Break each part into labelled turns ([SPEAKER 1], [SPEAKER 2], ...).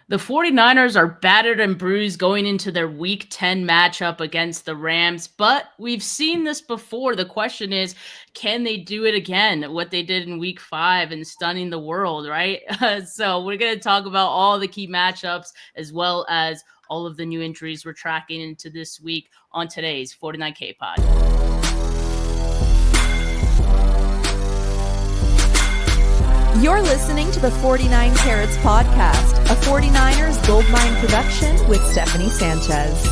[SPEAKER 1] The 49ers are battered and bruised going into their Week 10 matchup against the Rams, but we've seen this before. The question is, can they do it again? What they did in Week 5 and stunning the world, right? So we're going to talk about all the key matchups as well as all of the new injuries we're tracking into this week on today's 49K Pod.
[SPEAKER 2] You're listening to the 49 Carats podcast, a 49ers Goldmine production with Stephanie Sanchez.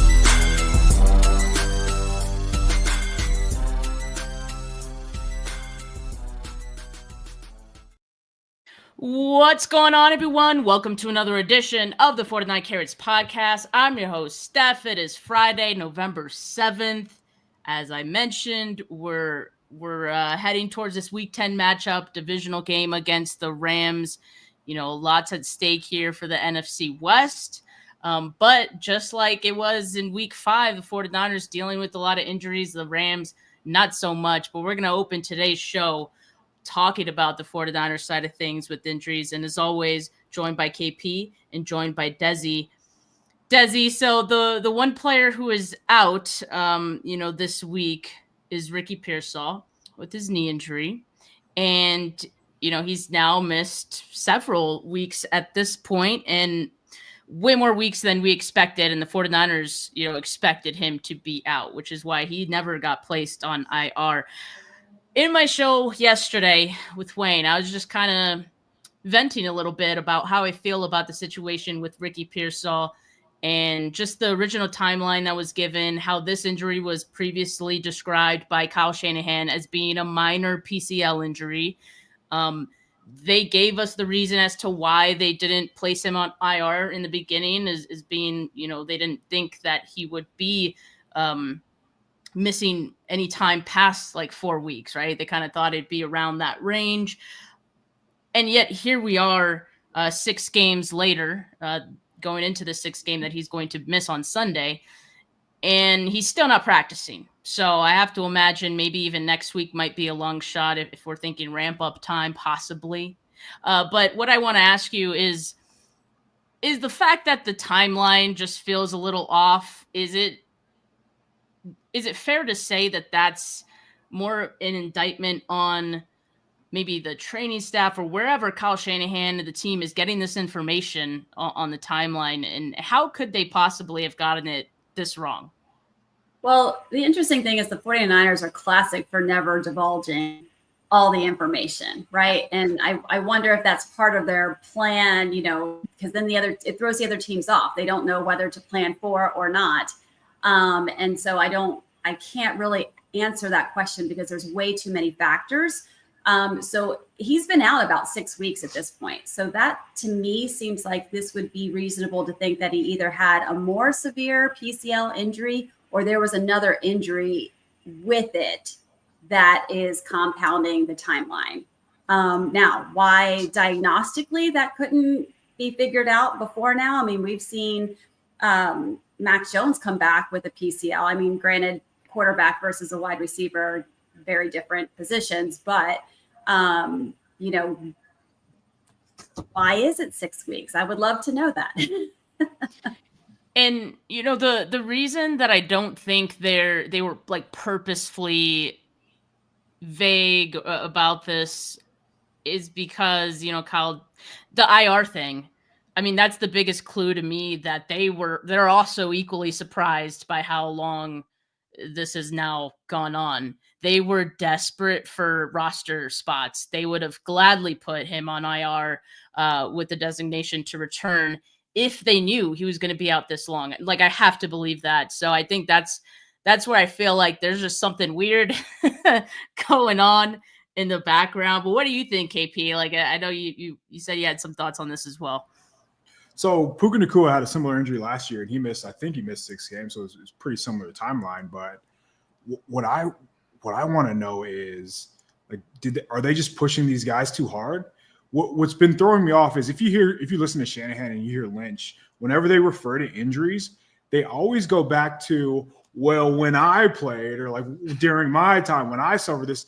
[SPEAKER 1] What's going on, everyone? Welcome to another edition of the 49 Carats podcast. I'm your host, Steph. It is Friday, November 7th. As I mentioned, we're heading towards this Week 10 matchup, divisional game against the Rams. You know, lots at stake here for the NFC West. But just like it was in Week 5, the 49ers dealing with a lot of injuries, the Rams not so much. But we're going to open today's show talking about the 49ers side of things with injuries. And as always, joined by KP and joined by Dezi. Dezi, so the one player who is out, this week is Ricky Pearsall with his knee injury. And, he's now missed several weeks at this point and way more weeks than we expected. And the 49ers, expected him to be out, which is why he never got placed on IR. In my show yesterday with Wayne, I was just kind of venting a little bit about how I feel about the situation with Ricky Pearsall and just the original timeline that was given, how this injury was previously described by Kyle Shanahan as being a minor PCL injury. They gave us the reason as to why they didn't place him on IR in the beginning as being, they didn't think that he would be missing any time past like 4 weeks, right? They kind of thought it'd be around that range. And yet here we are 6 games later, going into the 6th game that he's going to miss on Sunday, and he's still not practicing. So I have to imagine maybe even next week might be a long shot if we're thinking ramp up time, possibly. But what I want to ask you is the fact that the timeline just feels a little off, is it fair to say that that's more an indictment on maybe the training staff or wherever Kyle Shanahan and the team is getting this information on the timeline? And how could they possibly have gotten it this wrong?
[SPEAKER 3] Well, the interesting thing is the 49ers are classic for never divulging all the information, right? And I wonder if that's part of their plan, because then it throws the other teams off. They don't know whether to plan for or not. And so I can't really answer that question because there's way too many factors. So he's been out about 6 weeks at this point. So that to me seems like this would be reasonable to think that he either had a more severe PCL injury or there was another injury with it that is compounding the timeline. Now, why diagnostically that couldn't be figured out before now? I mean, we've seen Mac Jones come back with a PCL. I mean, granted, quarterback versus a wide receiver, very different positions, but why is it 6 weeks? I would love to know that.
[SPEAKER 1] And the reason that I don't think they were like purposefully vague about this is because Kyle, the IR thing. I mean, that's the biggest clue to me that they're also equally surprised by how long this has now gone on. They were desperate for roster spots. They would have gladly put him on IR with the designation to return if they knew he was going to be out this long. Like, I have to believe that. So I think that's where I feel like there's just something weird going on in the background. But what do you think, KP? Like, I know you said you had some thoughts on this as well.
[SPEAKER 4] So Puka Nacua had a similar injury last year, and I think he missed 6 games, so it's pretty similar timeline. But what I want to know is, like, are they just pushing these guys too hard? What's been throwing me off is if you listen to Shanahan and you hear Lynch, whenever they refer to injuries, they always go back to, well, when I played, or like during my time when I suffered this.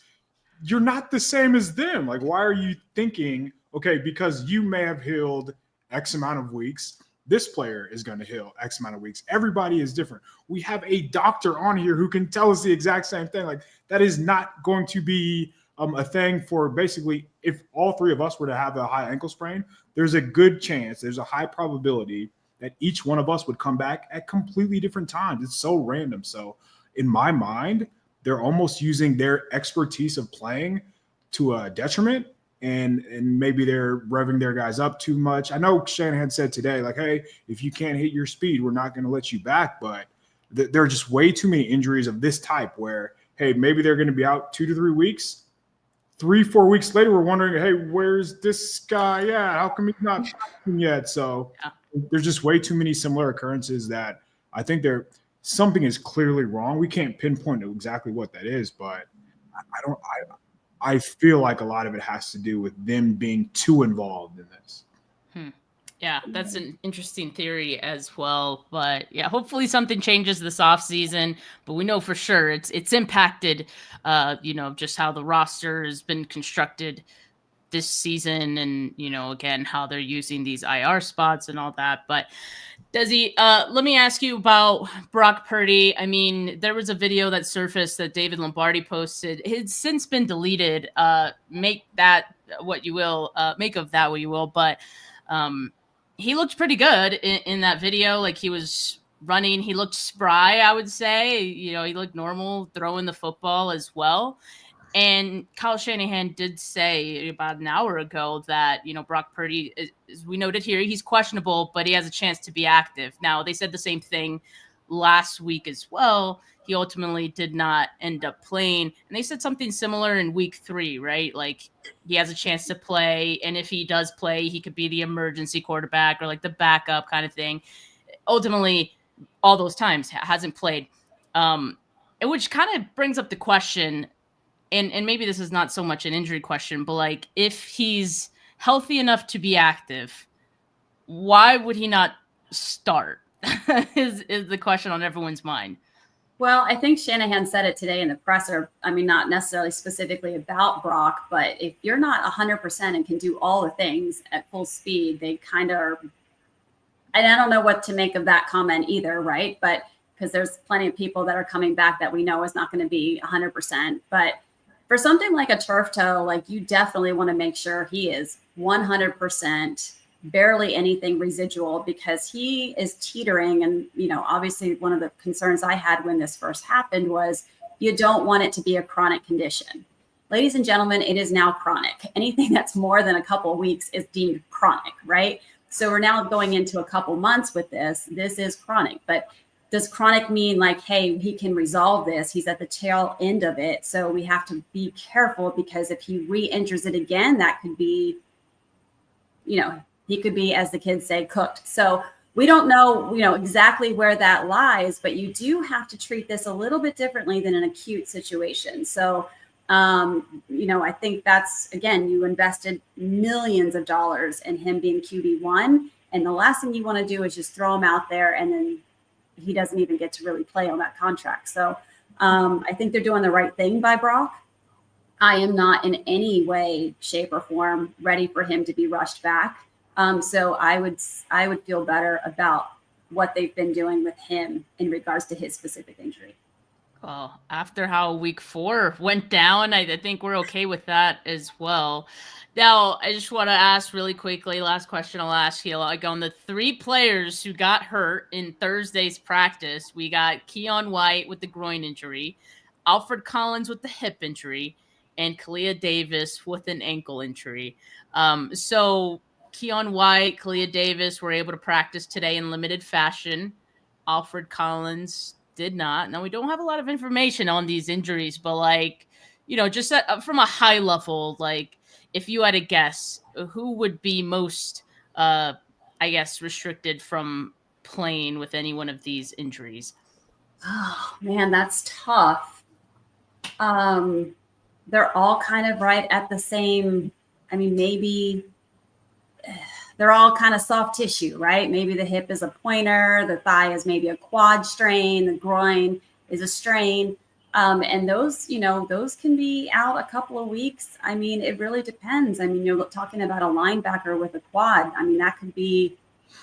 [SPEAKER 4] You're not the same as them. Like, why are you thinking, okay, because you may have healed X amount of weeks, this player is going to heal X amount of weeks. Everybody is different. We have a doctor on here who can tell us the exact same thing. Like, that is not going to be a thing for basically, if all three of us were to have a high ankle sprain, there's a good chance, there's a high probability that each one of us would come back at completely different times. It's so random. So in my mind, they're almost using their expertise of playing to a detriment. And maybe they're revving their guys up too much. I know Shanahan said today, like, hey, if you can't hit your speed, we're not going to let you back. But there are just way too many injuries of this type where, hey, maybe they're going to be out 2 to 3 weeks. 3-4 weeks later, we're wondering, hey, where's this guy at? How come he's not yet? So there's just way too many similar occurrences that I think something is clearly wrong. We can't pinpoint exactly what that is, but I feel like a lot of it has to do with them being too involved in this.
[SPEAKER 1] Yeah, that's an interesting theory as well. But yeah, hopefully something changes this offseason. But we know for sure it's impacted, just how the roster has been constructed this season, and again how they're using these IR spots and all that. But Dezi, let me ask you about Brock Purdy. I mean, there was a video that surfaced that David Lombardi posted. It's since been deleted. Make that what you will. Make of that what you will. But he looked pretty good in that video. Like, he was running. He looked spry, I would say. He looked normal throwing the football as well. And Kyle Shanahan did say about an hour ago that, Brock Purdy, as we noted here, he's questionable, but he has a chance to be active. Now, they said the same thing last week as well. He ultimately did not end up playing. And they said something similar in week 3, right? Like, he has a chance to play. And if he does play, he could be the emergency quarterback or like the backup kind of thing. Ultimately, all those times hasn't played. Which kind of brings up the question, and maybe this is not so much an injury question, but like, if he's healthy enough to be active, why would he not start? is the question on everyone's mind.
[SPEAKER 3] Well, I think Shanahan said it today in the presser. I mean, not necessarily specifically about Brock, but if you're not 100% and can do all the things at full speed, they kind of are. And I don't know what to make of that comment either, right? But because there's plenty of people that are coming back that we know is not going to be 100%. But for something like a turf toe, like, you definitely want to make sure he is 100%, barely anything residual, because he is teetering. And, obviously one of the concerns I had when this first happened was you don't want it to be a chronic condition. Ladies and gentlemen, it is now chronic. Anything that's more than a couple of weeks is deemed chronic, right? So we're now going into a couple months with this. This is chronic, but does chronic mean like, hey, he can resolve this? He's at the tail end of it. So we have to be careful, because if he re-injures it again, that could be, he could be, as the kids say, cooked. So we don't know, exactly where that lies, but you do have to treat this a little bit differently than an acute situation. So, I think that's, again, you invested millions of dollars in him being QB1. And the last thing you want to do is just throw him out there and then he doesn't even get to really play on that contract. So I think they're doing the right thing by Brock. I am not in any way, shape, or form ready for him to be rushed back. So I would feel better about what they've been doing with him in regards to his specific injury.
[SPEAKER 1] Well, after how week 4 went down, I think we're okay with that as well. Now, I just want to ask really quickly, last question I'll ask you, like, on the 3 players who got hurt in Thursday's practice, we got Keon White with the groin injury, Alfred Collins with the hip injury, and Kalia Davis with an ankle injury. So Keon White, Kalia Davis were able to practice today in limited fashion. Alfred Collins did not. Now, we don't have a lot of information on these injuries, but like, just from a high level, like, if you had to guess, who would be most, restricted from playing with any one of these injuries?
[SPEAKER 3] Oh, man, that's tough. They're all kind of right at the same. I mean, maybe they're all kind of soft tissue, right? Maybe the hip is a pointer, the thigh is maybe a quad strain, the groin is a strain. And those can be out a couple of weeks. I mean, it really depends. I mean, you're talking about a linebacker with a quad. I mean, that could be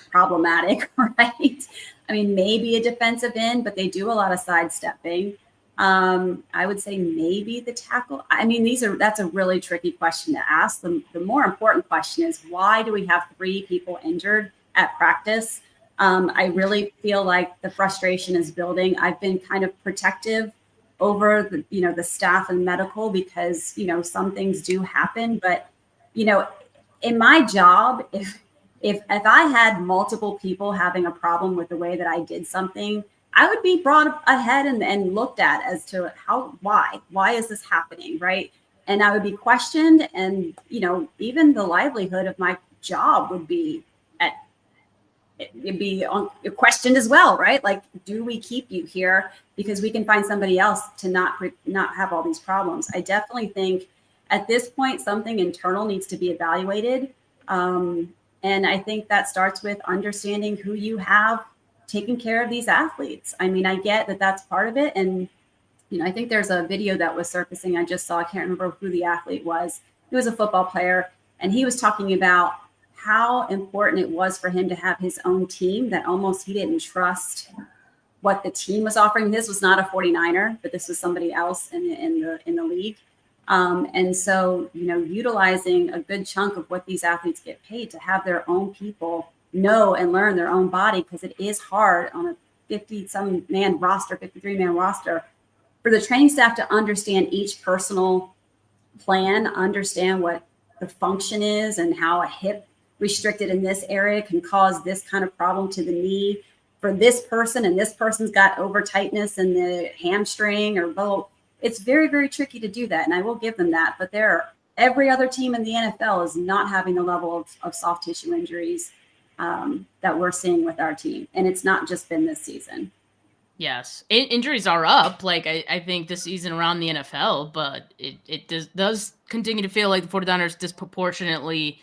[SPEAKER 3] problematic, right? I mean, maybe a defensive end, but they do a lot of sidestepping. I would say maybe the tackle. I mean, that's a really tricky question to ask. The more important question is, why do we have 3 people injured at practice? I really feel like the frustration is building. I've been kind of protective over the staff and medical because, some things do happen, but, in my job, if I had multiple people having a problem with the way that I did something, I would be brought ahead and looked at as to why is this happening, right? And I would be questioned, and even the livelihood of my job would be questioned as well, right? Like, do we keep you here because we can find somebody else to not have all these problems? I definitely think at this point something internal needs to be evaluated, and I think that starts with understanding who you have taking care of these athletes. I mean, I get that that's part of it. And, I think there's a video that was surfacing. I just saw, I can't remember who the athlete was. He was a football player, and he was talking about how important it was for him to have his own team, that almost he didn't trust what the team was offering. This was not a 49er, but this was somebody else in the league. And so, utilizing a good chunk of what these athletes get paid to have their own people know and learn their own body, because it is hard on a 53-man roster, for the training staff to understand each personal plan, understand what the function is and how a hip restricted in this area can cause this kind of problem to the knee for this person, and this person's got over tightness in the hamstring or both. It's very, very tricky to do that, and I will give them that. But every other team in the NFL is not having the level of soft tissue injuries that we're seeing with our team. And it's not just been this season.
[SPEAKER 1] Yes. Injuries are up, like I think this season around the NFL, but it does continue to feel like the 49ers disproportionately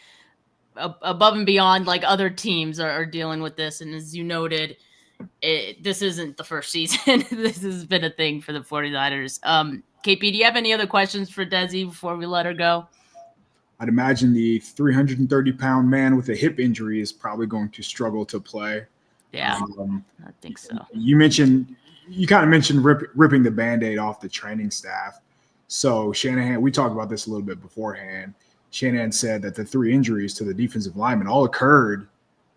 [SPEAKER 1] above and beyond like other teams are dealing with this. And as you noted, this isn't the first season. This has been a thing for the 49ers. KP, do you have any other questions for Dezi before we let her go?
[SPEAKER 4] I'd imagine the 330-pound man with a hip injury is probably going to struggle to play.
[SPEAKER 1] Yeah, I think so.
[SPEAKER 4] You kind of mentioned ripping the Band-Aid off the training staff. So Shanahan, we talked about this a little bit beforehand. Shanahan said that the 3 injuries to the defensive linemen all occurred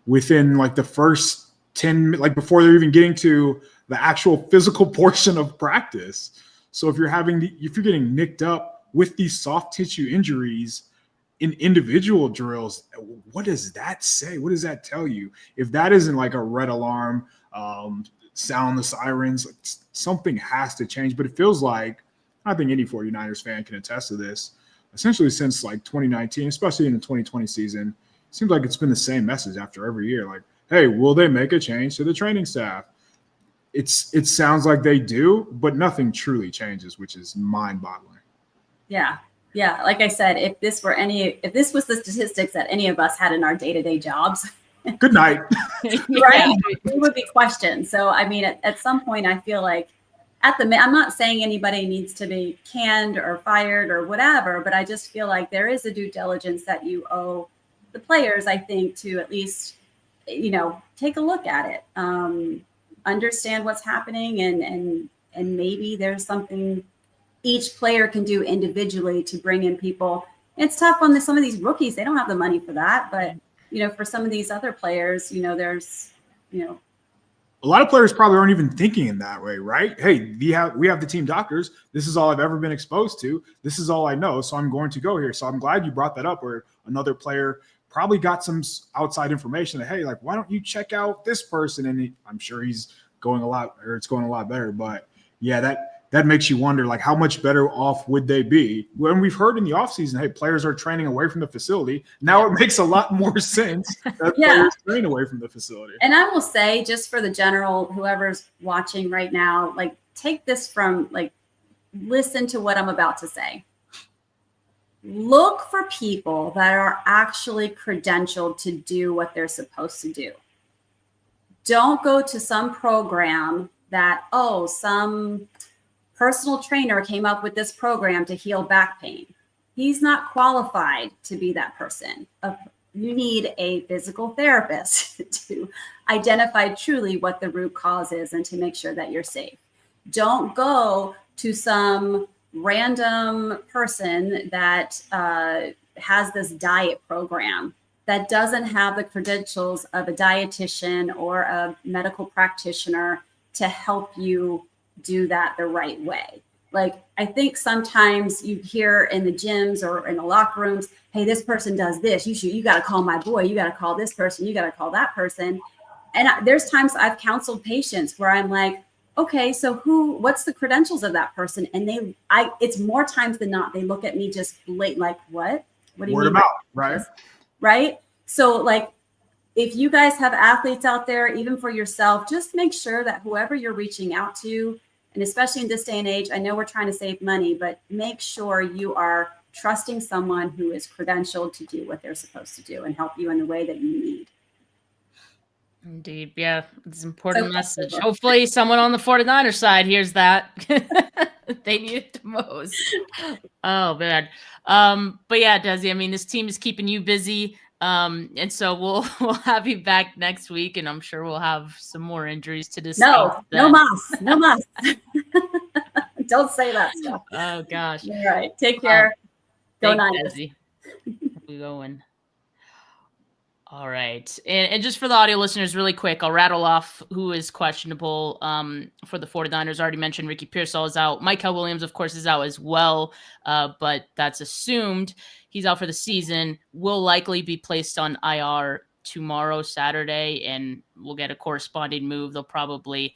[SPEAKER 4] within like the first 10, like before they're even getting to the actual physical portion of practice. So if you're getting nicked up with these soft tissue injuries in individual drills, what does that say? What does that tell you? If that isn't like a red alarm, sound the sirens, something has to change. But it feels like, I think any 49ers fan can attest to this, essentially since like 2019, especially in the 2020 season, it seems like it's been the same message after every year. Like, hey, will they make a change to the training staff? It sounds like they do, but nothing truly changes, which is mind-boggling.
[SPEAKER 3] Yeah. Yeah, like I said, if this was the statistics that any of us had in our day-to-day jobs,
[SPEAKER 4] good night.
[SPEAKER 3] Right? We would be questioned. So, I mean, at some point, I feel like I'm not saying anybody needs to be canned or fired or whatever, but I just feel like there is a due diligence that you owe the players, I think, to at least, take a look at it, understand what's happening, and maybe there's something each player can do individually to bring in people. It's tough on some of these rookies. They don't have the money for that. But, for some of these other players, there's, a
[SPEAKER 4] lot of players probably aren't even thinking in that way, right? Hey, we have the team doctors. This is all I've ever been exposed to. This is all I know. So I'm going to go here. So I'm glad you brought that up, where another player probably got some outside information that, hey, like, why don't you check out this person? And I'm sure it's going a lot better. But yeah, that makes you wonder, like, how much better off would they be? When we've heard in the offseason, hey, players are training away from the facility. Now it makes a lot more sense that players train away from the facility.
[SPEAKER 3] And I will say, just for the general, whoever's watching right now, like, take this from, like, listen to what I'm about to say. Look for people that are actually credentialed to do what they're supposed to do. Don't go to some program that, some personal trainer came up with this program to heal back pain. He's not qualified to be that person. you need a physical therapist to identify truly what the root cause is and to make sure that you're safe. Don't go to some random person that has this diet program that doesn't have the credentials of a dietitian or a medical practitioner to help you do that the right way. Like, I think sometimes you hear in the gyms or in the locker rooms, hey, this person does this. You got to call my boy. You got to call this person. You got to call that person. And there's times I've counseled patients where I'm like, okay, so what's the credentials of that person? And it's more times than not, they look at me just late, like, what do you
[SPEAKER 4] Word
[SPEAKER 3] mean?
[SPEAKER 4] of mouth, right?
[SPEAKER 3] Right. So like, if you guys have athletes out there, even for yourself, just make sure that whoever you're reaching out to, and especially in this day and age, I know we're trying to save money, but make sure you are trusting someone who is credentialed to do what they're supposed to do and help you in the way that you need.
[SPEAKER 1] Indeed. Yeah, it's an important message. Hopefully someone on the 49ers side hears that. They need it the most. Oh, man. But yeah, Dezi, I mean, this team is keeping you busy. And so we'll have you back next week, and I'm sure we'll have some more injuries to discuss.
[SPEAKER 3] No mas. Don't say that stuff.
[SPEAKER 1] Oh gosh.
[SPEAKER 3] All right. Take care. Go Niners.
[SPEAKER 1] Dezi. We're going. All right. And just for the audio listeners, really quick, I'll rattle off who is questionable for the 49ers. I already mentioned Ricky Pearsall is out. Micah Williams, of course, is out as well, but that's assumed. He's out for the season. Will likely be placed on IR tomorrow, Saturday, and we'll get a corresponding move. They'll probably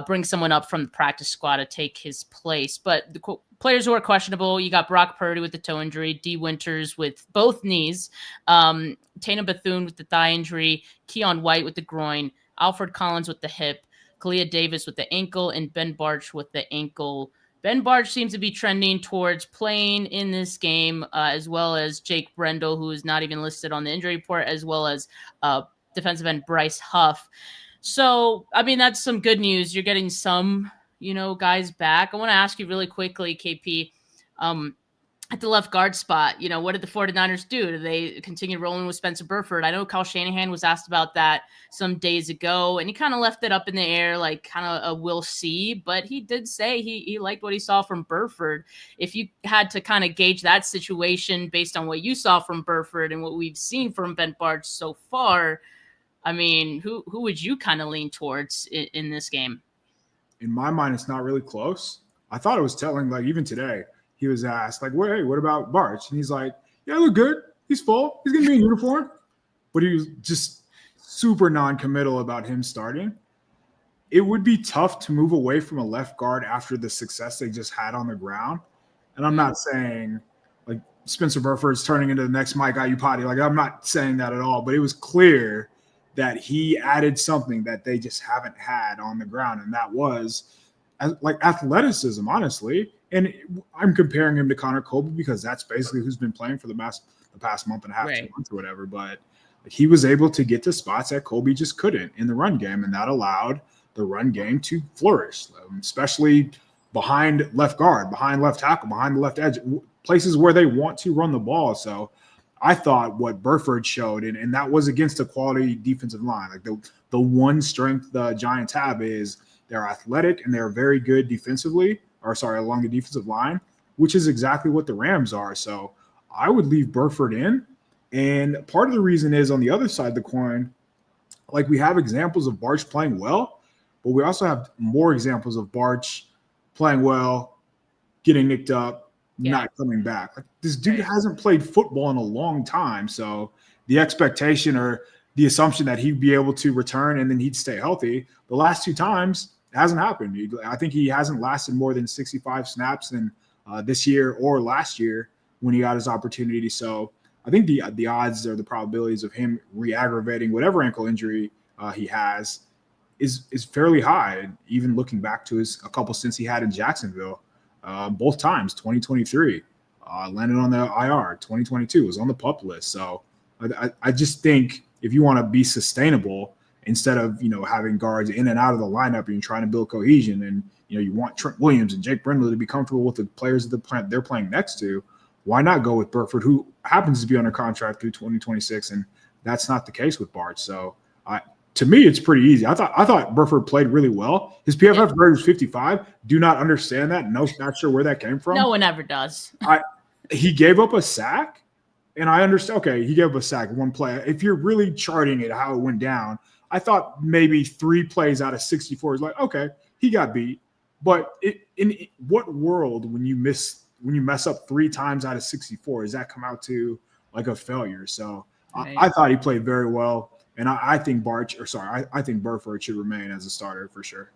[SPEAKER 1] bring someone up from the practice squad to take his place. But the players who are questionable, you got Brock Purdy with the toe injury, D. Winters with both knees, Tana Bethune with the thigh injury, Keon White with the groin, Alfred Collins with the hip, Kalia Davis with the ankle, and Ben Barch with the ankle. Ben Barch seems to be trending towards playing in this game, as well as Jake Brendel, who is not even listed on the injury report, as well as defensive end Bryce Huff. So, I mean, that's some good news. You're getting some, guys back. I want to ask you really quickly, KP, at the left guard spot, what did the 49ers do? Do they continue rolling with Spencer Burford? I know Kyle Shanahan was asked about that some days ago, and he kind of left it up in the air, like kind of a we'll see, but he did say he liked what he saw from Burford. If you had to kind of gauge that situation based on what you saw from Burford and what we've seen from Ben Barch so far, I mean, who would you kind of lean towards in this game?
[SPEAKER 4] In my mind, it's not really close. I thought it was telling, like, even today, he was asked, like, hey, what about Barch? And he's like, yeah, look good. He's full. He's going to be in uniform. But he was just super non-committal about him starting. It would be tough to move away from a left guard after the success they just had on the ground. And I'm not saying, like, Spencer Burford's turning into the next Mike Iupati. Like, I'm not saying that at all. But it was clear that he added something that they just haven't had on the ground. And that was, like, athleticism, honestly. And I'm comparing him to Connor Colby because that's basically who's been playing for the past month and a half,
[SPEAKER 1] right.
[SPEAKER 4] 2 months or whatever. But he was able to get to spots that Colby just couldn't in the run game, and that allowed the run game to flourish, especially behind left guard, behind left tackle, behind the left edge, places where they want to run the ball. So I thought what Burford showed, and that was against a quality defensive line. Like the one strength the Giants have is they're athletic and they're very good defensively, along the defensive line, which is exactly what the Rams are. So I would leave Burford in. And part of the reason is on the other side of the coin, like, we have examples of Barch playing well, but we also have more examples of Barch playing well, getting nicked up, not coming back. Like, this dude hasn't played football in a long time. So the expectation or the assumption that he'd be able to return and then he'd stay healthy, the last 2 times, it hasn't happened. I think he hasn't lasted more than 65 snaps in this year or last year when he got his opportunity. So I think the odds or the probabilities of him re-aggravating whatever ankle injury he has is fairly high. Even looking back to a couple stints he had in Jacksonville, both times, 2023, landed on the IR, 2022 was on the PUP list. So I just think if you want to be sustainable, instead of, having guards in and out of the lineup, and you're trying to build cohesion, and, you want Trent Williams and Jake Brendel to be comfortable with the players they're playing next to, why not go with Burford, who happens to be under contract through 2026 and that's not the case with Bart. So to me, it's pretty easy. I thought Burford played really well. His PFF grade was 55. Do not understand that. No, not sure where that came from.
[SPEAKER 1] No one ever does.
[SPEAKER 4] He gave up a sack, and I understand. Okay, he gave up a sack one play. If you're really charting it how it went down, I thought maybe 3 plays out of 64 is like, okay, he got beat. But in what world, when you mess up 3 times out of 64, does that come out to like a failure? So right. I thought he played very well. And I think I think Burford should remain as a starter for sure.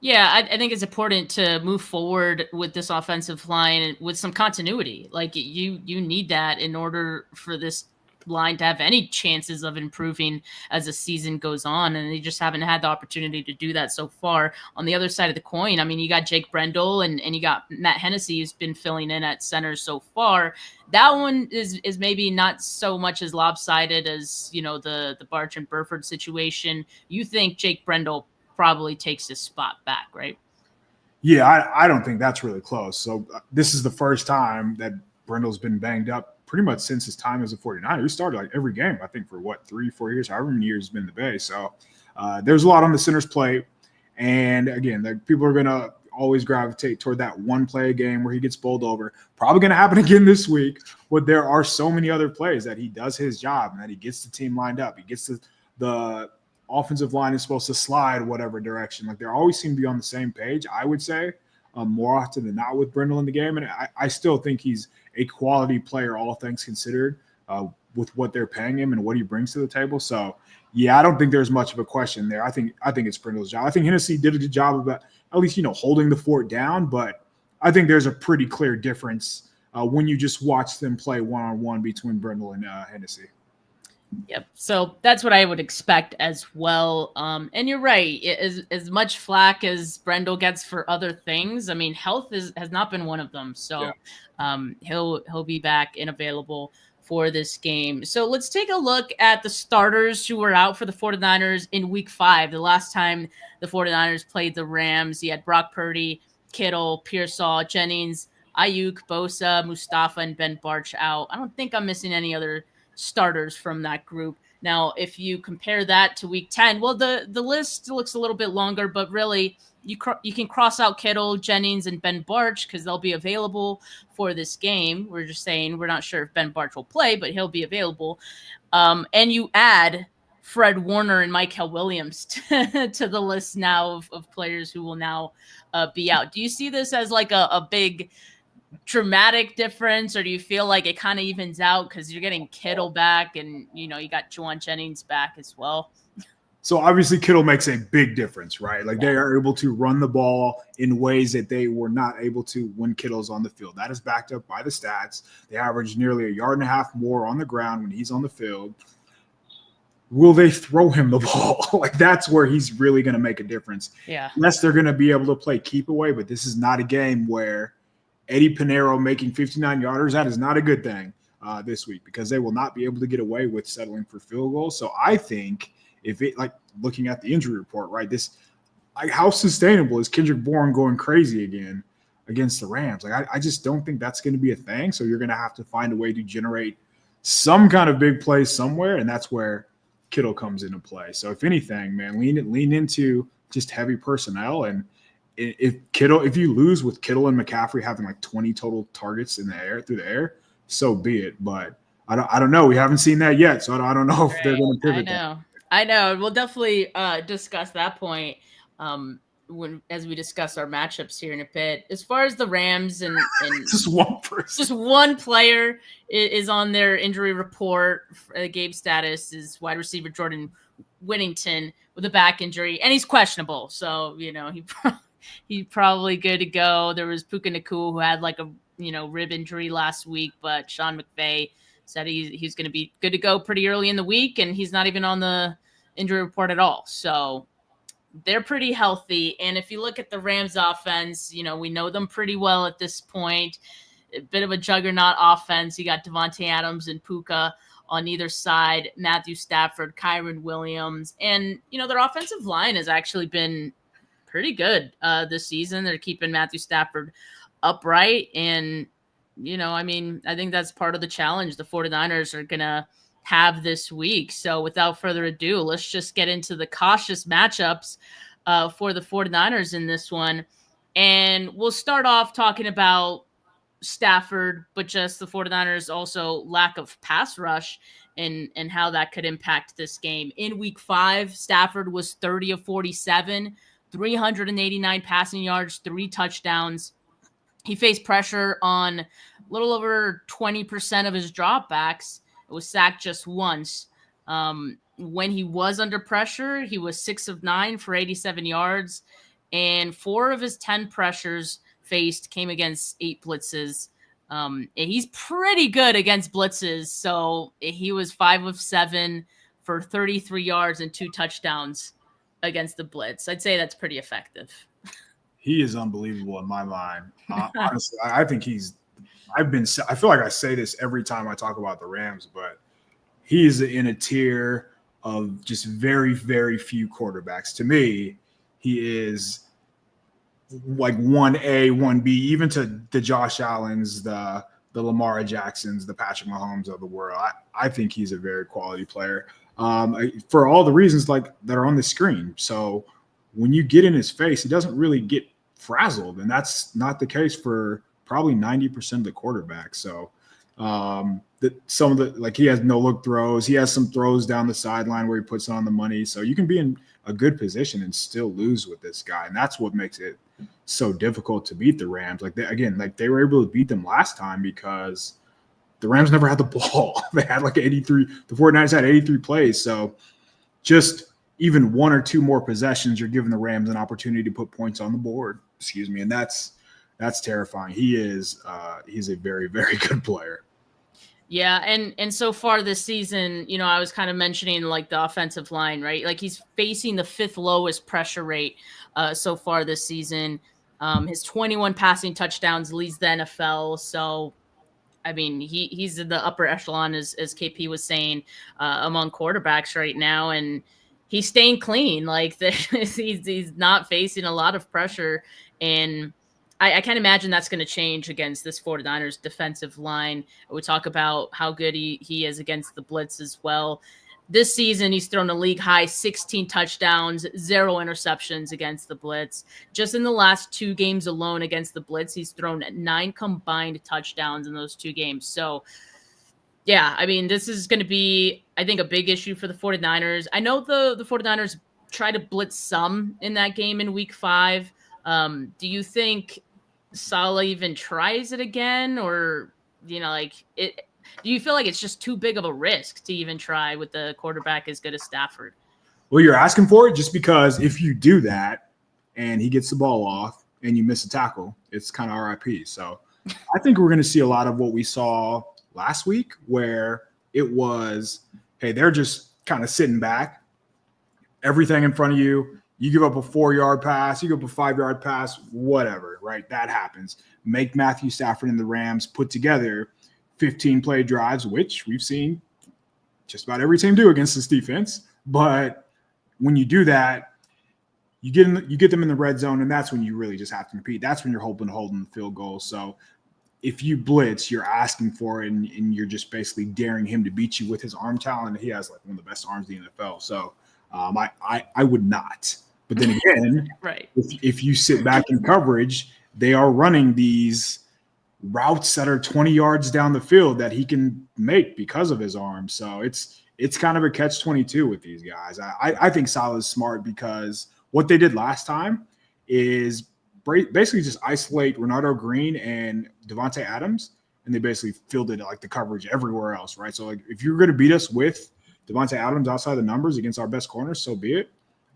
[SPEAKER 1] Yeah, I think it's important to move forward with this offensive line with some continuity. Like you need that in order for this line to have any chances of improving as the season goes on, and they just haven't had the opportunity to do that so far. On the other side of the coin, I mean, you got Jake Brendel and you got Matt Hennessy, who's been filling in at center so far. That one is maybe not so much as lopsided as, you know, the Barch and Burford situation. You think Jake Brendel probably takes his spot back, right?
[SPEAKER 4] Yeah, I don't think that's really close. So this is the first time that Brendel's been banged up pretty much since his time as a 49er. He started like every game, I think, for 3-4 years, however many years he's been in the Bay. So there's a lot on the center's plate. And again, people are going to always gravitate toward that one play a game where he gets bowled over. Probably going to happen again this week, but there are so many other plays that he does his job and that he gets the team lined up. He gets the offensive line is supposed to slide whatever direction. Like they always seem to be on the same page, I would say, more often than not with Brendel in the game. And I still think he's a quality player, all things considered, with what they're paying him and what he brings to the table. So, yeah, I don't think there's much of a question there. I think it's Brendel's job. I think Hennessy did a good job of at least, you know, holding the fort down, but I think there's a pretty clear difference when you just watch them play one-on-one between Brendel and Hennessy.
[SPEAKER 1] Yep. So that's what I would expect as well. And you're right. As much flack as Brendel gets for other things, I mean, health has not been one of them. So he'll be back and available for this game. So let's take a look at the starters who were out for the 49ers in week 5. The last time the 49ers played the Rams, you had Brock Purdy, Kittle, Pearsall, Jennings, Ayuk, Bosa, Mustafa, and Ben Barch out. I don't think I'm missing any other starters from that group. Now, if you compare that to week 10, well, the list looks a little bit longer, but really you can cross out Kittle, Jennings, and Ben Barch because they'll be available for this game. We're just saying we're not sure if Ben Barch will play, but he'll be available. And you add Fred Warner and Michael Williams to the list now of players who will now be out. Do you see this as like a big dramatic difference, or do you feel like it kind of evens out because you're getting Kittle back and, you know, you got Juwan Jennings back as well?
[SPEAKER 4] So obviously Kittle makes a big difference, right? Like they are able to run the ball in ways that they were not able to when Kittle's on the field. That is backed up by the stats. They average nearly 1.5 yards more on the ground when he's on the field. Will they throw him the ball? Like that's where he's really going to make a difference.
[SPEAKER 1] Yeah.
[SPEAKER 4] Yes, they're going to be able to play keep away, but this is not a game where Eddie Pinheiro making 59-yarders, that is not a good thing this week because they will not be able to get away with settling for field goals. So I think if it, like looking at the injury report, right, how sustainable is Kendrick Bourne going crazy again against the Rams? Like I just don't think that's going to be a thing. So you're going to have to find a way to generate some kind of big play somewhere, and that's where Kittle comes into play. So if anything, man, lean into just heavy personnel. And if you lose with Kittle and McCaffrey having like 20 total targets through the air, so be it. But I don't know. We haven't seen that yet, so I don't know if they're going to pivot.
[SPEAKER 1] I know. We'll definitely discuss that point as we discuss our matchups here in a bit. As far as the Rams and
[SPEAKER 4] just one person,
[SPEAKER 1] just one player is on their injury report. Gabe status is wide receiver Jordan Whittington with a back injury, and he's questionable. So you know he's probably good to go. There was Puka Nacua who had like a rib injury last week, but Sean McVay said he's going to be good to go pretty early in the week, and he's not even on the injury report at all. So they're pretty healthy. And if you look at the Rams offense, we know them pretty well at this point. A bit of a juggernaut offense. You got Devontae Adams and Puka on either side, Matthew Stafford, Kyron Williams. And, their offensive line has actually been pretty good this season. They're keeping Matthew Stafford upright. And, I think that's part of the challenge the 49ers are going to have this week. So without further ado, let's just get into the cautious matchups for the 49ers in this one. And we'll start off talking about Stafford, but just the 49ers also lack of pass rush and how that could impact this game. In week 5, Stafford was 30 of 47, 389 passing yards, 3 touchdowns. He faced pressure on a little over 20% of his dropbacks. It was sacked just once. When he was under pressure, he was 6 of 9 for 87 yards, and 4 of his 10 pressures faced came against 8 blitzes. And he's pretty good against blitzes. So he was 5 of 7 for 33 yards and 2 touchdowns against the blitz. I'd say that's pretty effective.
[SPEAKER 4] He is unbelievable in my mind. Honestly, I think I feel like I say this every time I talk about the Rams, but he is in a tier of just very, very few quarterbacks. To me, he is like 1A, 1B, even to the Josh Allens, the Lamar Jacksons, the Patrick Mahomes of the world. I think he's a very quality player for all the reasons like that are on the screen. So when you get in his face, he doesn't really get frazzled, and that's not the case for probably 90% of the quarterbacks. So some of the, like, he has no look throws. He has some throws down the sideline where he puts it on the money. So you can be in a good position and still lose with this guy. And that's what makes it so difficult to beat the Rams. Like, they were able to beat them last time because the Rams never had the ball. They had like 83. The 49ers had 83 plays. So just even 1 or 2 more possessions, you're giving the Rams an opportunity to put points on the board. Excuse me. And that's terrifying. He's a very, very good player.
[SPEAKER 1] Yeah, and so far this season, I was kind of mentioning like the offensive line, right? Like, he's facing the 5th lowest pressure rate so far this season. His 21 passing touchdowns leads the NFL. So, I mean, he's in the upper echelon, as KP was saying, among quarterbacks right now, and he's staying clean. Like, he's not facing a lot of pressure, and I can't imagine that's going to change against this 49ers defensive line. We talk about how good he is against the blitz as well. This season, he's thrown a league-high 16 touchdowns, 0 interceptions against the blitz. Just in the last 2 games alone against the blitz, he's thrown 9 combined touchdowns in those 2 games. So, yeah, I mean, this is going to be, I think, a big issue for the 49ers. I know the 49ers try to blitz some in that game in week 5. Do you think Saleh even tries it again, or do you feel like it's just too big of a risk to even try with the quarterback as good as Stafford?
[SPEAKER 4] Well, you're asking for it just because if you do that and he gets the ball off and you miss a tackle, it's kind of RIP. So I think we're going to see a lot of what we saw last week, where it was, hey, they're just kind of sitting back, everything in front of you. You give up a 4-yard pass, you give up a 5-yard pass, whatever, right? That happens. Make Matthew Stafford and the Rams put together 15-play drives, which we've seen just about every team do against this defense. But when you do that, you get them in the red zone, and that's when you really just have to compete. That's when you're hoping to hold them the field goal. So if you blitz, you're asking for it, and you're just basically daring him to beat you with his arm talent. He has like one of the best arms in the NFL. So I would not. But then again,
[SPEAKER 1] right.
[SPEAKER 4] If you sit back in coverage, they are running these routes that are 20 yards down the field that he can make because of his arm. So it's kind of a catch-22 with these guys. I think Saleh is smart because what they did last time is basically just isolate Renardo Green and Devontae Adams, and they basically fielded like the coverage everywhere else, right? So like if you're going to beat us with Devontae Adams outside the numbers against our best corners, so be it.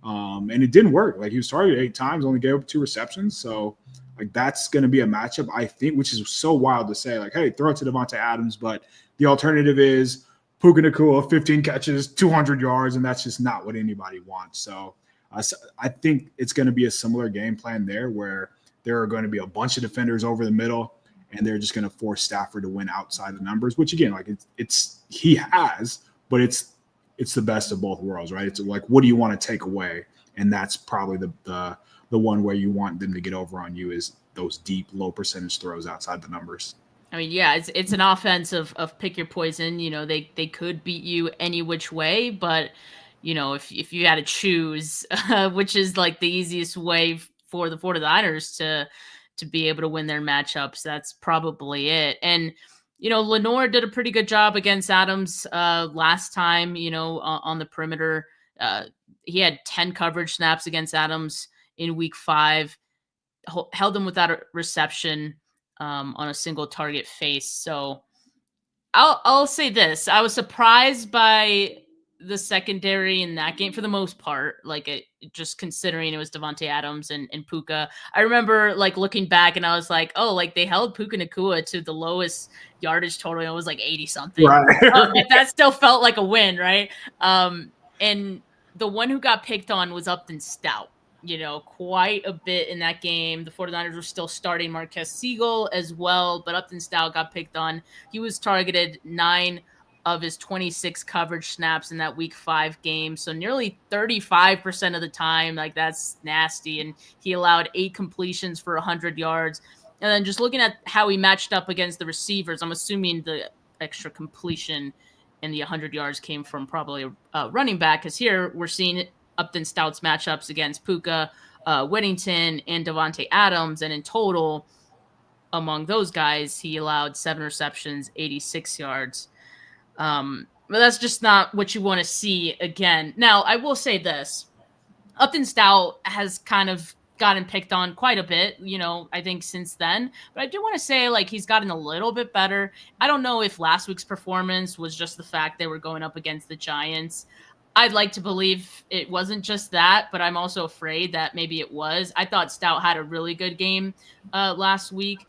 [SPEAKER 4] And it didn't work. Like, he was targeted 8 times, only gave up 2 receptions. So, like, that's going to be a matchup, I think, which is so wild to say, like, hey, throw it to Devontae Adams. But the alternative is Puka Nacua, 15 catches, 200 yards, and that's just not what anybody wants. So, I think it's going to be a similar game plan there, where there are going to be a bunch of defenders over the middle, and they're just going to force Stafford to win outside the numbers, which, again, like, he has, but it's the best of both worlds, right? It's like, what do you want to take away? And that's probably the one where you want them to get over on you is those deep, low percentage throws outside the numbers.
[SPEAKER 1] I mean, yeah, it's an offense of pick your poison. They could beat you any which way, but if you had to choose, which is like the easiest way for the 49ers to be able to win their matchups, that's probably it. And Lenore did a pretty good job against Adams last time. On the perimeter, he had 10 coverage snaps against Adams in Week 5, held him without a reception on a single target face. So I'll say this: I was surprised by the secondary in that game for the most part. Just considering it was Devontae Adams and Puka. I remember looking back and I was like, oh, they held Puka Nacua to the lowest yardage total. And it was 80 something.
[SPEAKER 4] Right.
[SPEAKER 1] That still felt like a win, right? And the one who got picked on was Upton Stout. Quite a bit in that game. The 49ers were still starting Marquez Siegel as well, but Upton Stout got picked on. He was targeted 9 of his 26 coverage snaps in that Week 5 game. So nearly 35% of the time. That's nasty. And he allowed 8 completions for 100 yards. And then just looking at how he matched up against the receivers, I'm assuming the extra completion and the 100 yards came from probably a running back, because here we're seeing Upton Stout's matchups against Puka, Whittington, and Devontae Adams. And in total, among those guys, he allowed 7 receptions, 86 yards. But that's just not what you want to see again. Now, I will say this. Upton Stout has kind of gotten picked on quite a bit, I think since then. But I do want to say, he's gotten a little bit better. I don't know if last week's performance was just the fact they were going up against the Giants. I'd like to believe it wasn't just that, but I'm also afraid that maybe it was. I thought Stout had a really good game last week.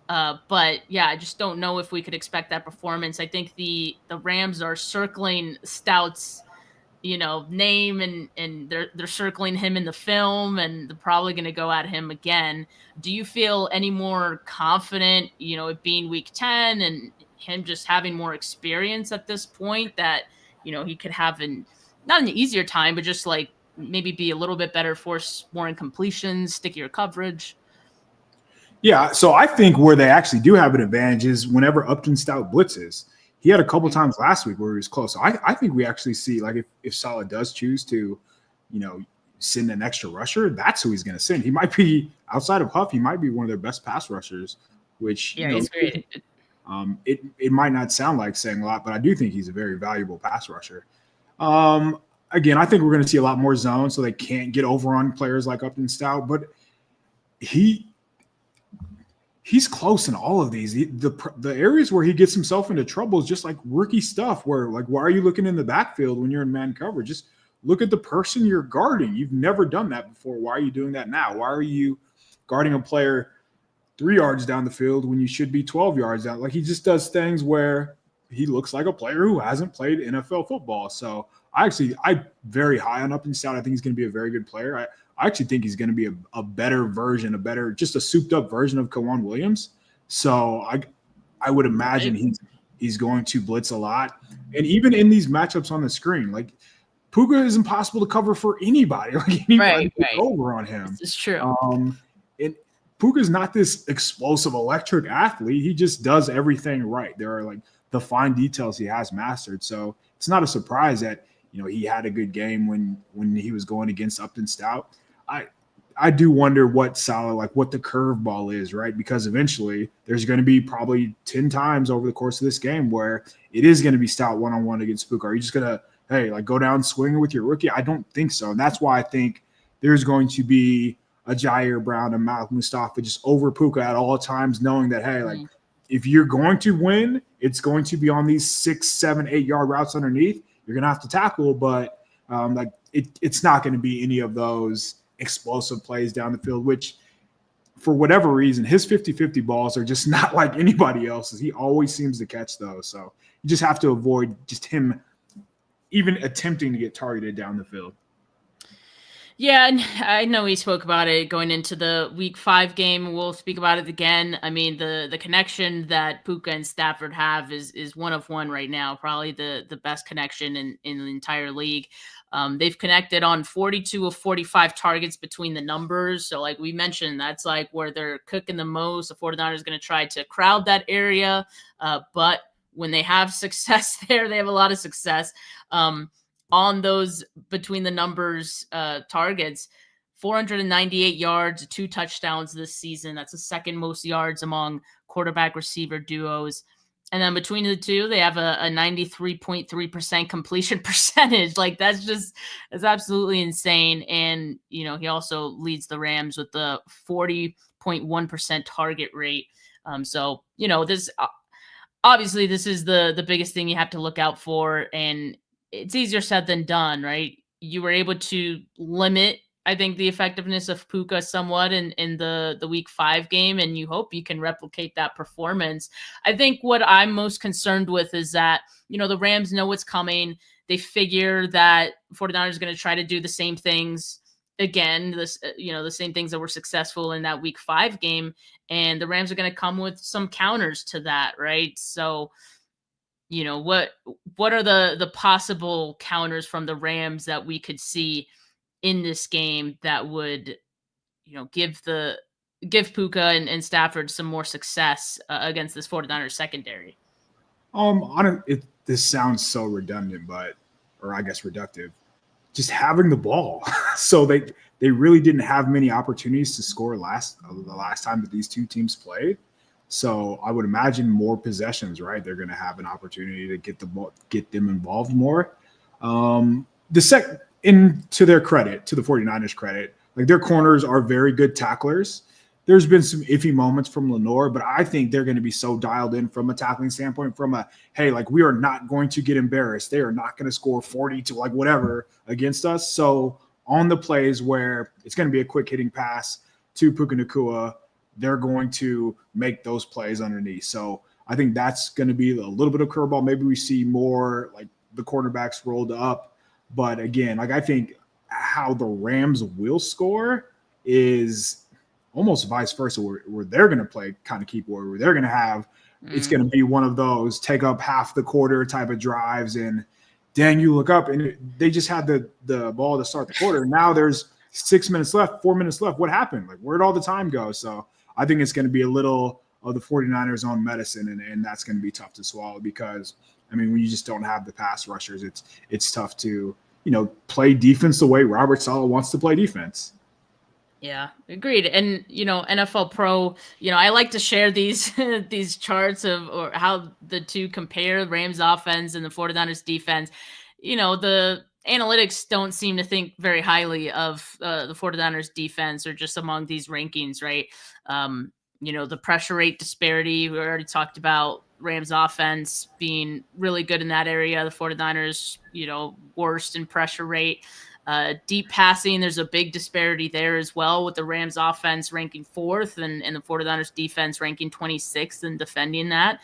[SPEAKER 1] But yeah, I just don't know if we could expect that performance. I think the Rams are circling Stout's, name and they're circling him in the film, and they're probably going to go at him again. Do you feel any more confident, it being Week 10 and him just having more experience at this point, that, he could have not an easier time, but just maybe be a little bit better, force more incompletions, stickier coverage?
[SPEAKER 4] Yeah, so I think where they actually do have an advantage is whenever Upton Stout blitzes. He had a couple times last week where he was close. So I think we actually see, if Saleh does choose to, send an extra rusher, that's who he's going to send. He might be, outside of Huff, he might be one of their best pass rushers, which,
[SPEAKER 1] he's great.
[SPEAKER 4] It might not sound like saying a lot, but I do think he's a very valuable pass rusher. Again, I think we're going to see a lot more zone, so they can't get over on players like Upton Stout, but he's close in all of these. The areas where he gets himself into trouble is just rookie stuff where, why are you looking in the backfield when you're in man coverage? Just look at the person you're guarding. You've never done that before. Why are you doing that now? Why are you guarding a player 3 yards down the field when you should be 12 yards down? He just does things where he looks like a player who hasn't played NFL football. So I'm very high on Upton Stout. I think he's going to be a very good player. I actually think he's going to be a better version, just a souped up version of Kawan Williams. So I would imagine he's going to blitz a lot. And even in these matchups on the screen, Puka is impossible to cover for anybody. Anybody can go over on him.
[SPEAKER 1] It's true.
[SPEAKER 4] And Puka's not this explosive electric athlete. He just does everything right. There are the fine details he has mastered. So it's not a surprise that, he had a good game when he was going against Upton Stout. I do wonder what Saleh, what the curveball is, right? Because eventually there's going to be probably 10 times over the course of this game where it is going to be Stout one-on-one against Puka. Are you just going to, go down swinging with your rookie? I don't think so. And that's why I think there's going to be a Jair Brown and Malik Mustafa just over Puka at all times, knowing that, hey, if you're going to win, it's going to be on these 6, 7, 8 yard routes underneath. You're going to have to tackle, but it's not going to be any of those explosive plays down the field, which for whatever reason, his 50-50 balls are just not like anybody else's. He always seems to catch those. So you just have to avoid just him even attempting to get targeted down the field.
[SPEAKER 1] Yeah, and I know we spoke about it going into the Week 5 game. We'll speak about it again. I mean, the connection that Puka and Stafford have is one of one right now, probably the best connection in the entire league. They've connected on 42 of 45 targets between the numbers. So like we mentioned, that's like where they're cooking the most. The 49ers are going to try to crowd that area. But when they have success there, they have a lot of success on those between the numbers targets. 498 yards, 2 touchdowns this season. That's the second most yards among quarterback receiver duos. And then between the two, they have a 93.3% completion percentage. Like that's absolutely insane. And, you know, he also leads the Rams with the 40.1% target rate. So, you know, this obviously this is the biggest thing you have to look out for. And it's easier said than done, right? You were able to limit, I think, the effectiveness of Puka somewhat in the week 5 game, and you hope you can replicate that performance. I think what I'm most concerned with is that, you know, the Rams know what's coming. They figure that 49ers are going to try to do the same things again, the same things that were successful in that week 5 game, and the Rams are going to come with some counters to that, right? So, you know, what are the possible counters from the Rams that we could see in this game that would, you know, give Puka and Stafford some more success against this 49ers secondary?
[SPEAKER 4] This sounds so redundant, or I guess reductive. Just having the ball. So they really didn't have many opportunities to score the last time that these two teams played. So I would imagine more possessions, right? They're going to have an opportunity to get them involved more. To their credit, to the 49ers credit, like their corners are very good tacklers. There's been some iffy moments from Lenore, but I think they're going to be so dialed in from a tackling standpoint, hey, like we are not going to get embarrassed. They are not going to score 40 to like whatever against us. So on the plays where it's going to be a quick hitting pass to Puka Nacua, they're going to make those plays underneath. So I think that's going to be a little bit of curveball. Maybe we see more like the quarterbacks rolled up. But again, like I think how the Rams will score is almost vice versa, where they're going to play kind of keyboard, where they're going to have it's going to be one of those take up half the quarter type of drives. And then you look up and they just had the ball to start the quarter. Now there's 6 minutes left, 4 minutes left. What happened? Like where'd all the time go? So I think it's going to be a little of the 49ers own medicine, and that's going to be tough to swallow because, I mean, when you just don't have the pass rushers, it's tough to, you know, play defense the way Robert Saleh wants to play defense.
[SPEAKER 1] Yeah, agreed. And, you know, NFL Pro, you know, I like to share these these charts or how the two compare, Rams offense and the 49ers defense. You know, the analytics don't seem to think very highly of the 49ers defense or just among these rankings, right? You know, the pressure rate disparity, we already talked about Rams offense being really good in that area. The 49ers, you know, worst in pressure rate. Deep passing, there's a big disparity there as well, with the Rams offense ranking 4th and the 49ers defense ranking 26th in defending that.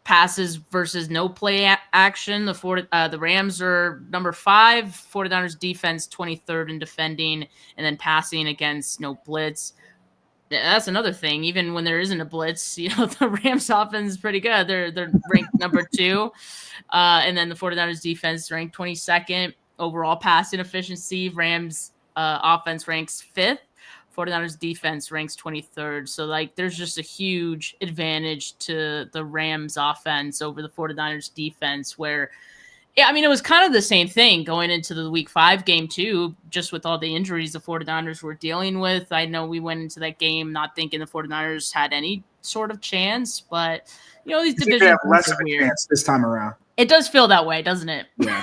[SPEAKER 1] Passes versus no play action, the Rams are number 5, 49ers defense 23rd in defending, and then passing against no blitz. That's another thing. Even when there isn't a blitz, you know, the Rams offense is pretty good. They're ranked number 2. And then the 49ers defense ranked 22nd. Overall passing efficiency, Rams offense ranks 5th. 49ers defense ranks 23rd. So, like, there's just a huge advantage to the Rams offense over the 49ers defense where, yeah, I mean, it was kind of the same thing going into the week 5 game too, just with all the injuries the 49ers were dealing with. I know we went into that game not thinking the 49ers had any sort of chance, but, you know, these divisions
[SPEAKER 4] have less of a chance this time around.
[SPEAKER 1] It does feel that way, doesn't it?
[SPEAKER 4] Yeah.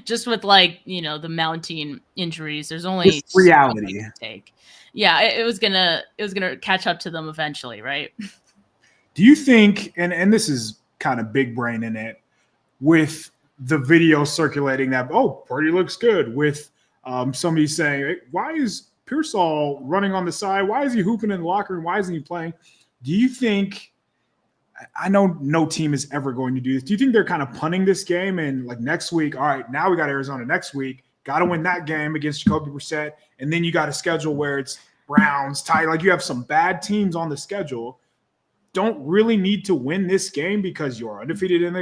[SPEAKER 1] Just with, like, you know, the mounting injuries, there's only
[SPEAKER 4] it's reality.
[SPEAKER 1] Take. Yeah, it was gonna catch up to them eventually, right?
[SPEAKER 4] Do you think, and this is kind of big brain in it, with the video circulating that, oh, Purdy looks good, with somebody saying, hey, why is Pearsall running on the side? Why is he hooping in the locker room? Why isn't he playing? Do you think, I know no team is ever going to do this, do you think they're kind of punting this game and like next week, all right, now we got Arizona next week, got to win that game against Jacoby Brissett, and then you got a schedule where it's Browns, tight, like you have some bad teams on the schedule, don't really need to win this game because you're undefeated in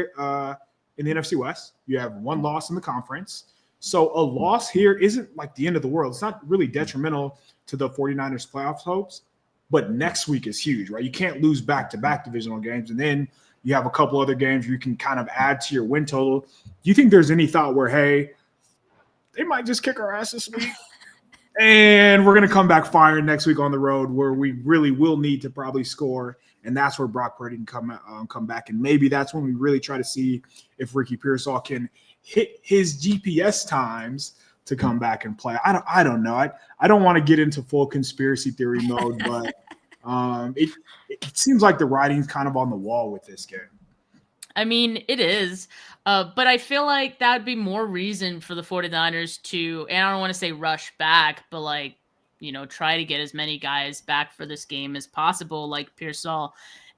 [SPEAKER 4] in the NFC West. You have one loss in the conference. So a loss here isn't like the end of the world. It's not really detrimental to the 49ers playoff hopes, but next week is huge, right? You can't lose back-to-back divisional games, and then you have a couple other games you can kind of add to your win total. Do you think there's any thought where, hey, they might just kick our ass this week, and we're going to come back firing next week on the road where we really will need to probably score, and that's where Brock Purdy can come back, and maybe that's when we really try to see if Ricky Pearsall can hit his GPS times to come back and play. I don't know. I don't want to get into full conspiracy theory mode, but it seems like the writing's kind of on the wall with this game.
[SPEAKER 1] I mean, it is. But I feel like that would be more reason for the 49ers to, and I don't want to say rush back, but like, try to get as many guys back for this game as possible, like Pearsall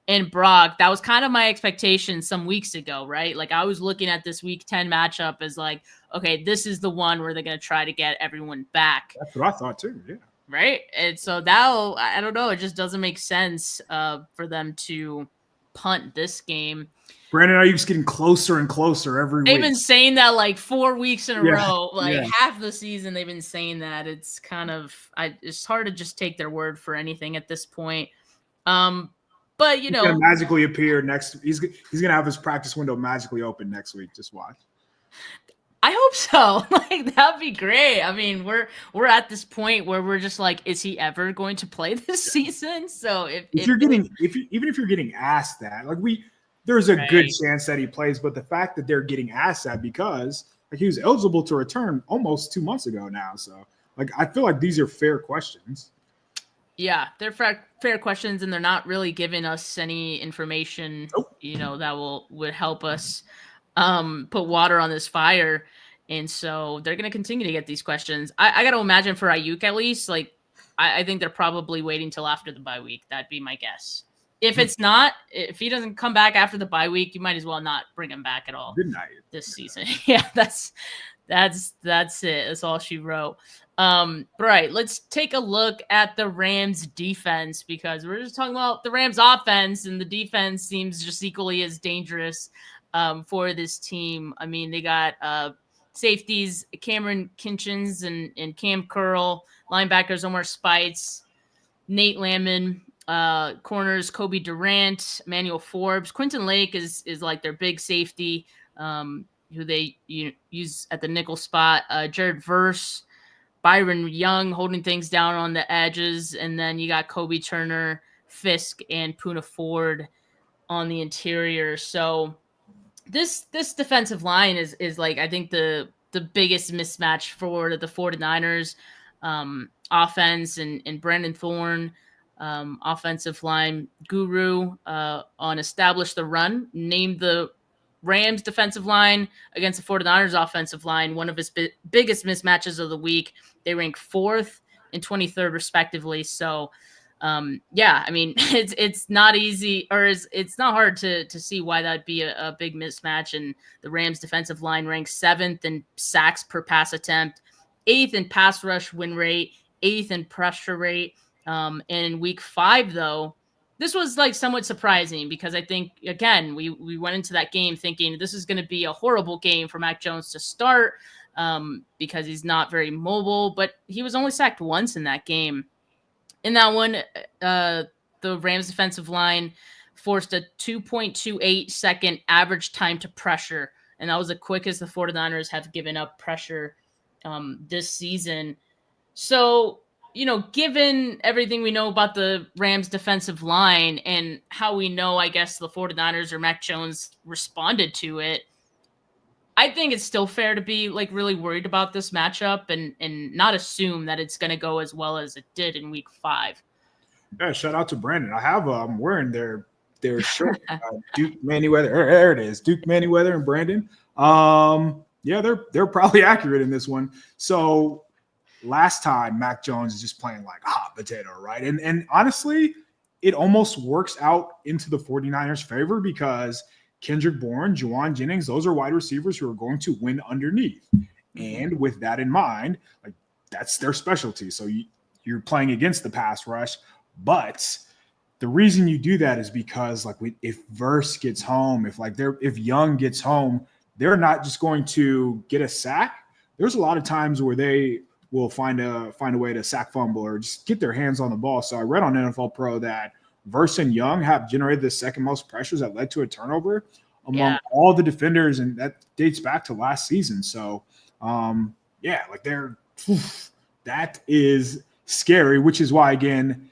[SPEAKER 1] and Brock. That was kind of my expectation some weeks ago, right? Like I was looking at this week 10 matchup as like, okay, this is the one where they're going to try to get everyone back.
[SPEAKER 4] That's what I thought too. Yeah.
[SPEAKER 1] Right. And so now, I don't know, it just doesn't make sense for them to punt this game.
[SPEAKER 4] Brandon, are you just getting closer and closer every week?
[SPEAKER 1] They've been saying that like 4 weeks in a row, like half the season they've been saying that. It's kind of, it's hard to just take their word for anything at this point. But he's gonna
[SPEAKER 4] magically appear next. He's gonna have his practice window magically open next week. Just watch.
[SPEAKER 1] I hope so. Like that'd be great. I mean, we're at this point where we're just like, is he ever going to play this season? So if you're
[SPEAKER 4] even if you're getting asked that, like there's a good chance that he plays, but the fact that they're getting asked that because like he was eligible to return almost 2 months ago now. So like I feel like these are fair questions.
[SPEAKER 1] Yeah, they're fair questions, and they're not really giving us any information, that would help us put water on this fire. And so they're going to continue to get these questions. I got to imagine for Ayuk at least, like I think they're probably waiting till after the bye week. That'd be my guess. If it's not, if he doesn't come back after the bye week, you might as well not bring him back at all this season. Yeah, that's it. That's all she wrote. Right. Let's take a look at the Rams defense because we're just talking about the Rams offense, and the defense seems just equally as dangerous for this team. I mean, they got safeties Cameron Kinchins and Cam Curl, linebackers Omar Spites, Nate Landman, corners Kobe Durant, Emmanuel Forbes. Quentin Lake is like their big safety who they use at the nickel spot. Jared Verse, Byron Young holding things down on the edges, and then you got Kobe Turner, Fisk, and Poona Ford on the interior. So this defensive line is like I think the biggest mismatch for the 49ers offense, and Brandon Thorne, offensive line guru on Establish the Run, named the Rams defensive line against the 49ers offensive line one of his biggest mismatches of the week. They rank 4th and 23rd respectively. So I mean, it's not easy, or it's not hard to see why that'd be a big mismatch. And the Rams defensive line ranks 7th in sacks per pass attempt, 8th in pass rush win rate, 8th in pressure rate. And in week 5, though, this was like somewhat surprising because I think, again, we went into that game thinking this is going to be a horrible game for Mac Jones to start because he's not very mobile, but he was only sacked once in that game. In that one, the Rams defensive line forced a 2.28 second average time to pressure, and that was the quickest the 49ers have given up pressure this season. So, given everything we know about the Rams defensive line and how we know, I guess, the 49ers or Mac Jones responded to it, I think it's still fair to be like really worried about this matchup and not assume that it's going to go as well as it did in week 5.
[SPEAKER 4] Yeah, shout out to Brandon. I'm wearing their shirt. Duke Manyweather. There it is. Duke Manyweather and Brandon. They're probably accurate in this one. So last time Mac Jones is just playing like hot potato, right? And honestly, it almost works out into the 49ers' favor because Kendrick Bourne, Juwan Jennings, those are wide receivers who are going to win underneath. And with that in mind, like that's their specialty. So you're playing against the pass rush. But the reason you do that is because like if Verse gets home, if Young gets home, they're not just going to get a sack. There's a lot of times where they will find a way to sack fumble or just get their hands on the ball. So I read on NFL Pro that Verse and Young have generated the second most pressures that led to a turnover among all the defenders, and that dates back to last season. So, that is scary, which is why, again,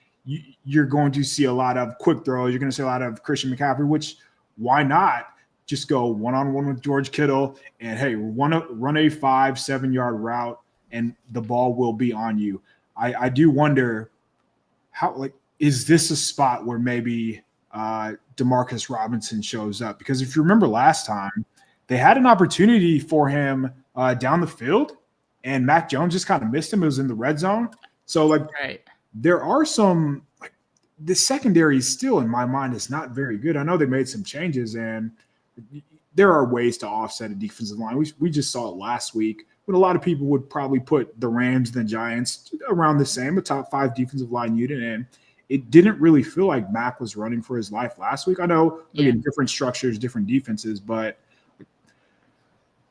[SPEAKER 4] you're going to see a lot of quick throws. You're going to see a lot of Christian McCaffrey, which why not just go one-on-one with George Kittle and, hey, run a 5-7 yard route and the ball will be on you. I do wonder how, is this a spot where maybe Demarcus Robinson shows up? Because if you remember last time, they had an opportunity for him down the field, and Mac Jones just kind of missed him. It was in the red zone. So, there are some – the secondary still, in my mind, is not very good. I know they made some changes, and there are ways to offset a defensive line. We just saw it last week, but a lot of people would probably put the Rams and the Giants around the same, a top 5 defensive line unit, and it didn't really feel like Mac was running for his life last week. I know in different structures, different defenses, but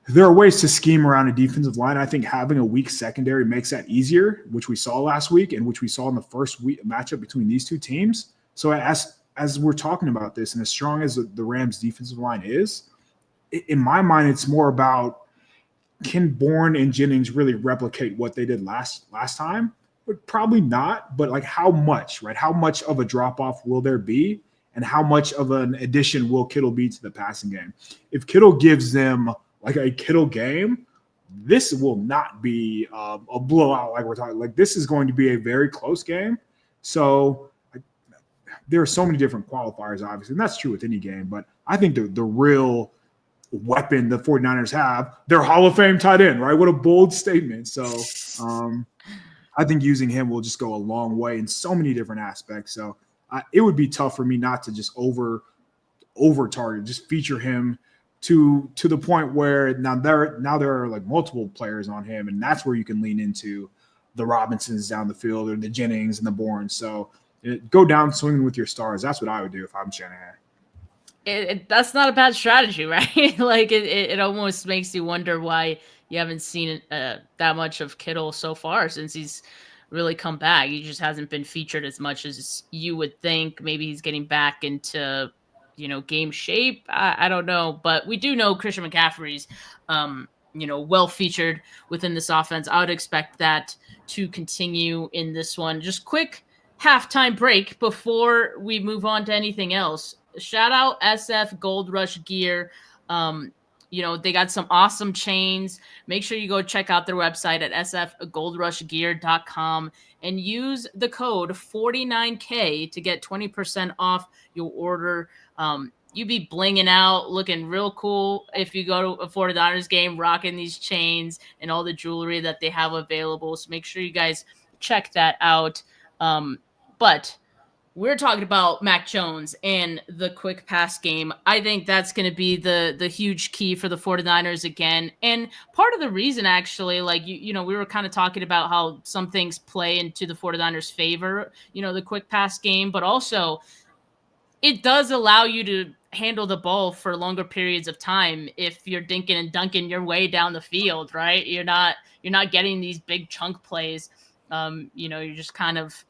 [SPEAKER 4] there are ways to scheme around a defensive line. I think having a weak secondary makes that easier, which we saw last week and which we saw in the first week matchup between these two teams. So as we're talking about this, and as strong as the Rams defensive line is, in my mind, it's more about, can Bourne and Jennings really replicate what they did last time? But probably not. But how much, right? How much of a drop-off will there be? And how much of an addition will Kittle be to the passing game? If Kittle gives them a Kittle game, this will not be a blowout like we're talking. This is going to be a very close game. So there are so many different qualifiers, obviously, and that's true with any game. But I think the real weapon the 49ers have, their Hall of Fame tight end, right? What a bold statement. So I think using him will just go a long way in so many different aspects. So it would be tough for me not to just over target, just feature him to the point where now there are multiple players on him, and that's where you can lean into the Robinsons down the field or the Jennings and the Bournes. So go down swinging with your stars. That's what I would do if I'm Shanahan.
[SPEAKER 1] That's not a bad strategy, right? It almost makes you wonder why you haven't seen that much of Kittle so far since he's really come back. He just hasn't been featured as much as you would think. Maybe he's getting back into game shape. I don't know, but we do know Christian McCaffrey's well featured within this offense. I would expect that to continue in this one. Just quick halftime break before we move on to anything else. Shout out SF Gold Rush Gear. They got some awesome chains. Make sure you go check out their website at sfgoldrushgear.com and use the code 49K to get 20% off your order. You be blinging out, looking real cool if you go to a 49ers game, rocking these chains and all the jewelry that they have available. So make sure you guys check that out. But we're talking about Mac Jones and the quick pass game. I think that's going to be the huge key for the 49ers again. And part of the reason, actually, we were kind of talking about how some things play into the 49ers' favor, the quick pass game, but also it does allow you to handle the ball for longer periods of time if you're dinking and dunking your way down the field, right? You're not getting these big chunk plays. You're just kind of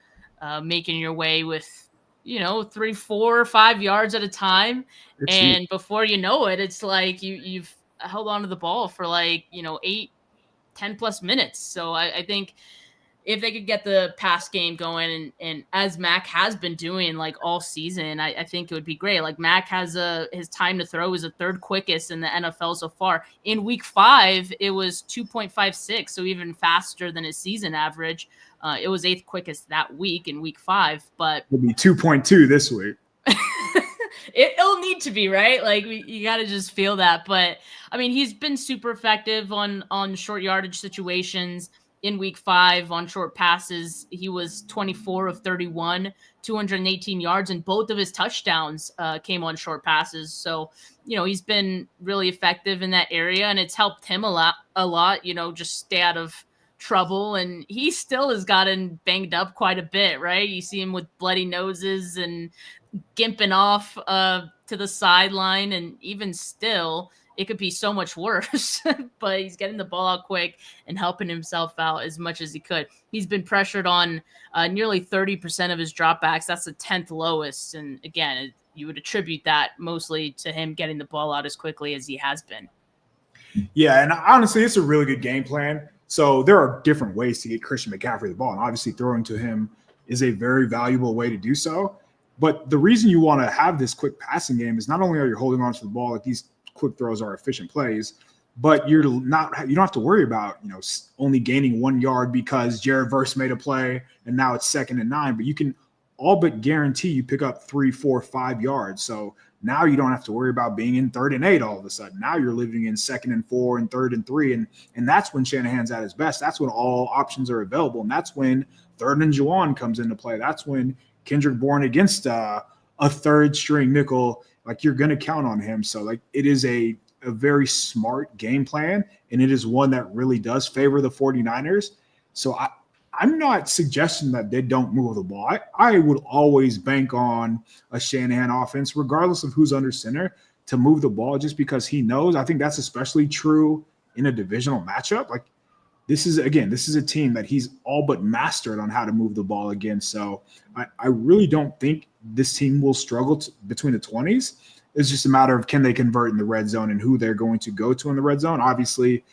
[SPEAKER 1] making your way with, 3, 4, 5 yards at a time. And before you know it, it's like you've held on to the ball for 8, 10 plus minutes. So I think if they could get the pass game going and as Mac has been doing all season, I think it would be great. Mac has his time to throw is the 3rd quickest in the NFL so far. In week 5, it was 2.56. So even faster than his season average. It was 8th quickest that week in week 5, but
[SPEAKER 4] it'll be 2.2 this week.
[SPEAKER 1] It'll need to be, right? You got to just feel that. But I mean, he's been super effective on short yardage situations. In week 5 on short passes, he was 24 of 31, 218 yards, and both of his touchdowns came on short passes. So, he's been really effective in that area, and it's helped him a lot, just stay out of trouble. And he still has gotten banged up quite a bit, right? You see him with bloody noses and gimping off to the sideline, and even still, it could be so much worse, but he's getting the ball out quick and helping himself out as much as he could. He's been pressured on nearly 30% of his dropbacks. That's the 10th lowest. And again, you would attribute that mostly to him getting the ball out as quickly as he has been.
[SPEAKER 4] Yeah, and honestly, it's a really good game plan. So there are different ways to get Christian McCaffrey the ball, and obviously throwing to him is a very valuable way to do so. But the reason you want to have this quick passing game is not only are you holding on to the ball, like these quick throws are efficient plays, but you don't have to worry about only gaining 1 yard because Jared Verse made a play and now it's 2nd and 9. But you can all but guarantee you pick up 3, 4, 5 yards. So now you don't have to worry about being in 3rd and 8 all of a sudden. Now you're living in 2nd and 4 and 3rd and 3. And that's when Shanahan's at his best. That's when all options are available. And that's when 3rd and Juwan comes into play. That's when Kendrick Bourne against a 3rd string nickel, like you're going to count on him. So like it is a very smart game plan. And it is one that really does favor the 49ers. So I'm not suggesting that they don't move the ball. I would always bank on a Shanahan offense, regardless of who's under center, to move the ball just because he knows. I think that's especially true in a divisional matchup. Like this is a team that he's all but mastered on how to move the ball against. So I really don't think this team will struggle between the 20s. It's just a matter of can they convert in the red zone and who they're going to go to in the red zone. Obviously,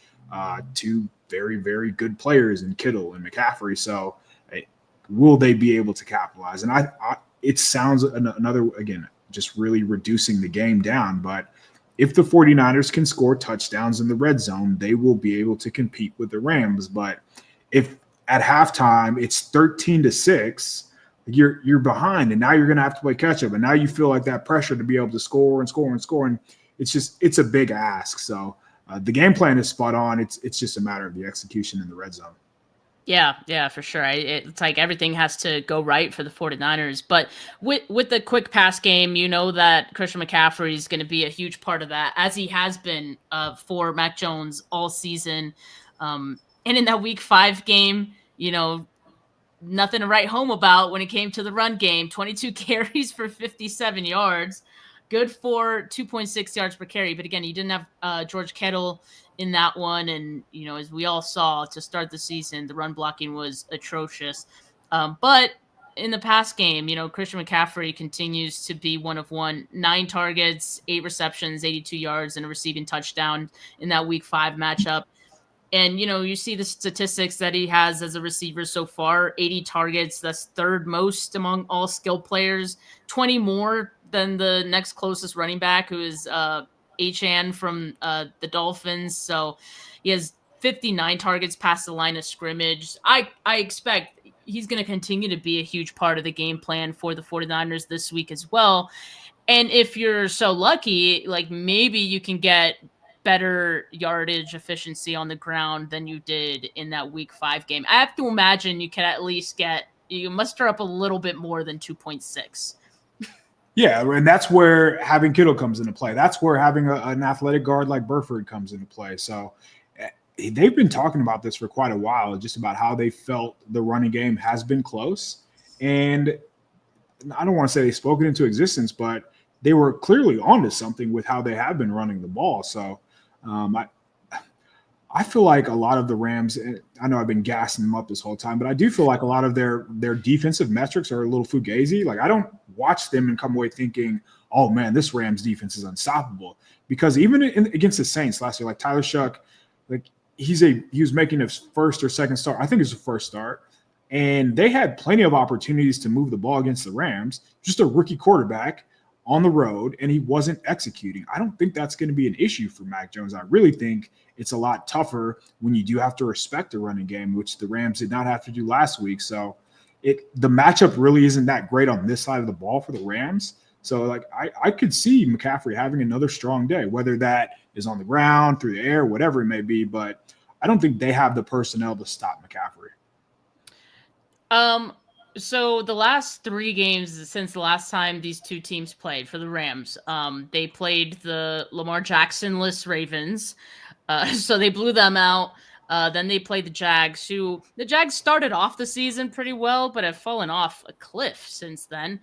[SPEAKER 4] two very, very good players in Kittle and McCaffrey. So will they be able to capitalize? And it sounds another, again, just really reducing the game down. But if the 49ers can score touchdowns in the red zone, they will be able to compete with the Rams. But if at halftime it's 13-6, you're behind, and now you're going to have to play catch up. And now you feel like that pressure to be able to score and score and score. And it's a big ask. So the game plan is spot on. It's just a matter of the execution in the red zone.
[SPEAKER 1] Yeah, for sure. It's like everything has to go right for the 49ers. But with the quick pass game, you know that Christian McCaffrey is going to be a huge part of that, as he has been for Mac Jones all season. And in that Week 5 game, nothing to write home about when it came to the run game. 22 carries for 57 yards. Good for 2.6 yards per carry. But again, you didn't have George Kittle in that one. And, as we all saw to start the season, the run blocking was atrocious. But in the past game, Christian McCaffrey continues to be one of one. 9 targets, 8 receptions, 82 yards, and a receiving touchdown in that Week 5 matchup. And, you see the statistics that he has as a receiver so far, 80 targets. That's 3rd most among all skill players, 20 more than the next closest running back, who is Achan from the Dolphins. So he has 59 targets past the line of scrimmage. I expect he's going to continue to be a huge part of the game plan for the 49ers this week as well. And if you're so lucky, like maybe you can get better yardage efficiency on the ground than you did in that Week 5 game. I have to imagine you can at least you muster up a little bit more than 2.6.
[SPEAKER 4] Yeah, and that's where having Kittle comes into play. That's where having an athletic guard like Burford comes into play. So they've been talking about this for quite a while, just about how they felt the running game has been close. And I don't want to say they spoke it into existence, but they were clearly onto something with how they have been running the ball. So I feel like a lot of the Rams, I know I've been gassing them up this whole time, but I do feel like a lot of their defensive metrics are a little fugazi. Like I don't watch them and come away thinking, oh man, this Rams defense is unstoppable. Because even against the Saints last year, like Tyler Shuck, like he was making his 1st or 2nd start. I think it was the 1st start. And they had plenty of opportunities to move the ball against the Rams, just a rookie quarterback on the road, and he wasn't executing. I don't think that's going to be an issue for Mac Jones. I really think it's a lot tougher when you do have to respect the running game, which the Rams did not have to do last week. So the matchup really isn't that great on this side of the ball for the Rams. So like I could see McCaffrey having another strong day, whether that is on the ground, through the air, whatever it may be. But I don't think they have the personnel to stop McCaffrey.
[SPEAKER 1] So the last 3 games since the last time these two teams played for the Rams, they played the Lamar Jackson-less Ravens. So they blew them out. Then they played the Jags, who the Jags started off the season pretty well, but have fallen off a cliff since then.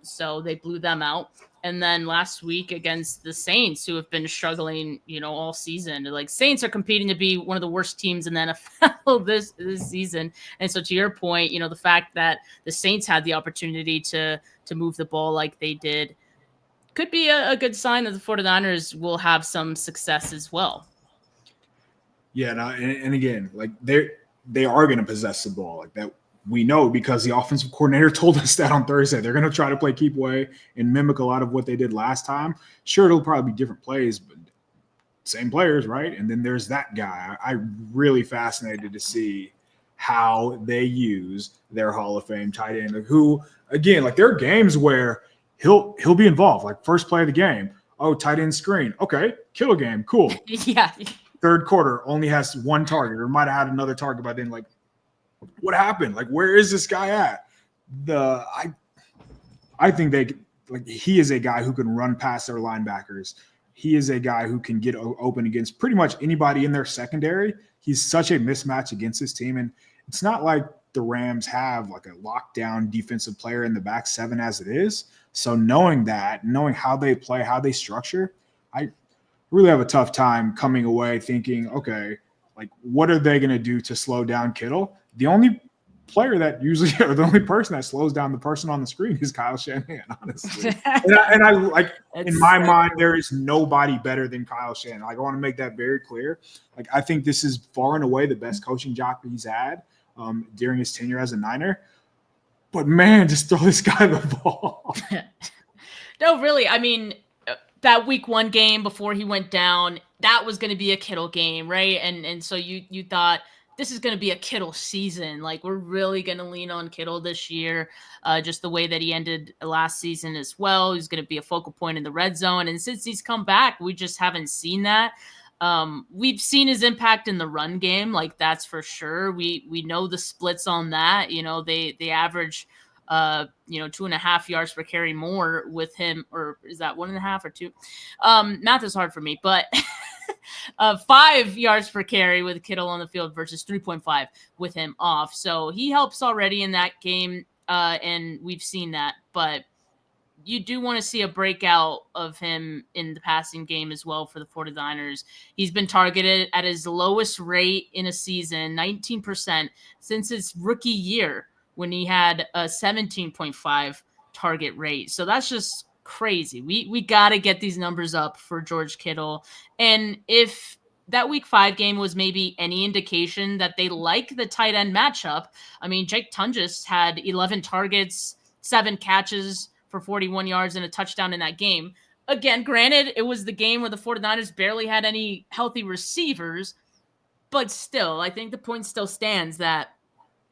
[SPEAKER 1] So they blew them out. And then last week against the Saints, who have been struggling, all season. Like, Saints are competing to be one of the worst teams in the NFL this season. And so to your point, the fact that the Saints had the opportunity to move the ball like they did could be a good sign that the 49ers will have some success as well.
[SPEAKER 4] Yeah, no, and again, like they are going to possess the ball like that. We know because the offensive coordinator told us that on Thursday. They're going to try to play keep away and mimic a lot of what they did last time. Sure, it'll probably be different plays, but same players, right? And then there's that guy. I'm really fascinated to see how they use their Hall of Fame tight end, who, again, like, there are games where he'll be involved, like first play of the game. Oh, tight end screen. Okay, Kittle game. Cool.
[SPEAKER 1] Yeah.
[SPEAKER 4] Third quarter only has one target, or might have had another target by then. Like, what happened? Like, where is this guy at? I think he is a guy who can run past their linebackers. He is a guy who can get open against pretty much anybody in their secondary. He's such a mismatch against his team. And it's not like the Rams have like a lockdown defensive player in the back seven as it is. So knowing how they play, how they structure, I really have a tough time coming away thinking, okay, like, what are they going to do to slow down Kittle? The only player that usually, or the only person that slows down the person on the screen is Kyle Shanahan, honestly. and I like, in my mind, there is nobody better than Kyle Shanahan. Like, I want to make that very clear. Like, I think this is far and away the best coaching job he's had during his tenure as a Niner. But man, just throw this guy the ball.
[SPEAKER 1] No, really. I mean, that week 1 game before he went down, that was going to be a Kittle game, right? And so you thought, this is going to be a Kittle season. Like, we're really going to lean on Kittle this year, just the way that he ended last season as well. He's going to be a focal point in the red zone. And since he's come back, we just haven't seen that. We've seen his impact in the run game, like, that's for sure. We know the splits on that. They average 2.5 yards per carry more with him, or is that 1.5 or 2? Math is hard for me, but 5 yards per carry with Kittle on the field versus 3.5 with him off. So he helps already in that game, and we've seen that. But you do want to see a breakout of him in the passing game as well for the 49ers. He's been targeted at his lowest rate in a season, 19%, since his rookie year, when he had a 17.5 target rate. So that's just crazy. We got to get these numbers up for George Kittle. And if that week 5 game was maybe any indication that they like the tight end matchup, I mean, Jake Tunges had 11 targets, 7 catches for 41 yards and a touchdown in that game. Again, granted, it was the game where the 49ers barely had any healthy receivers, but still, I think the point still stands that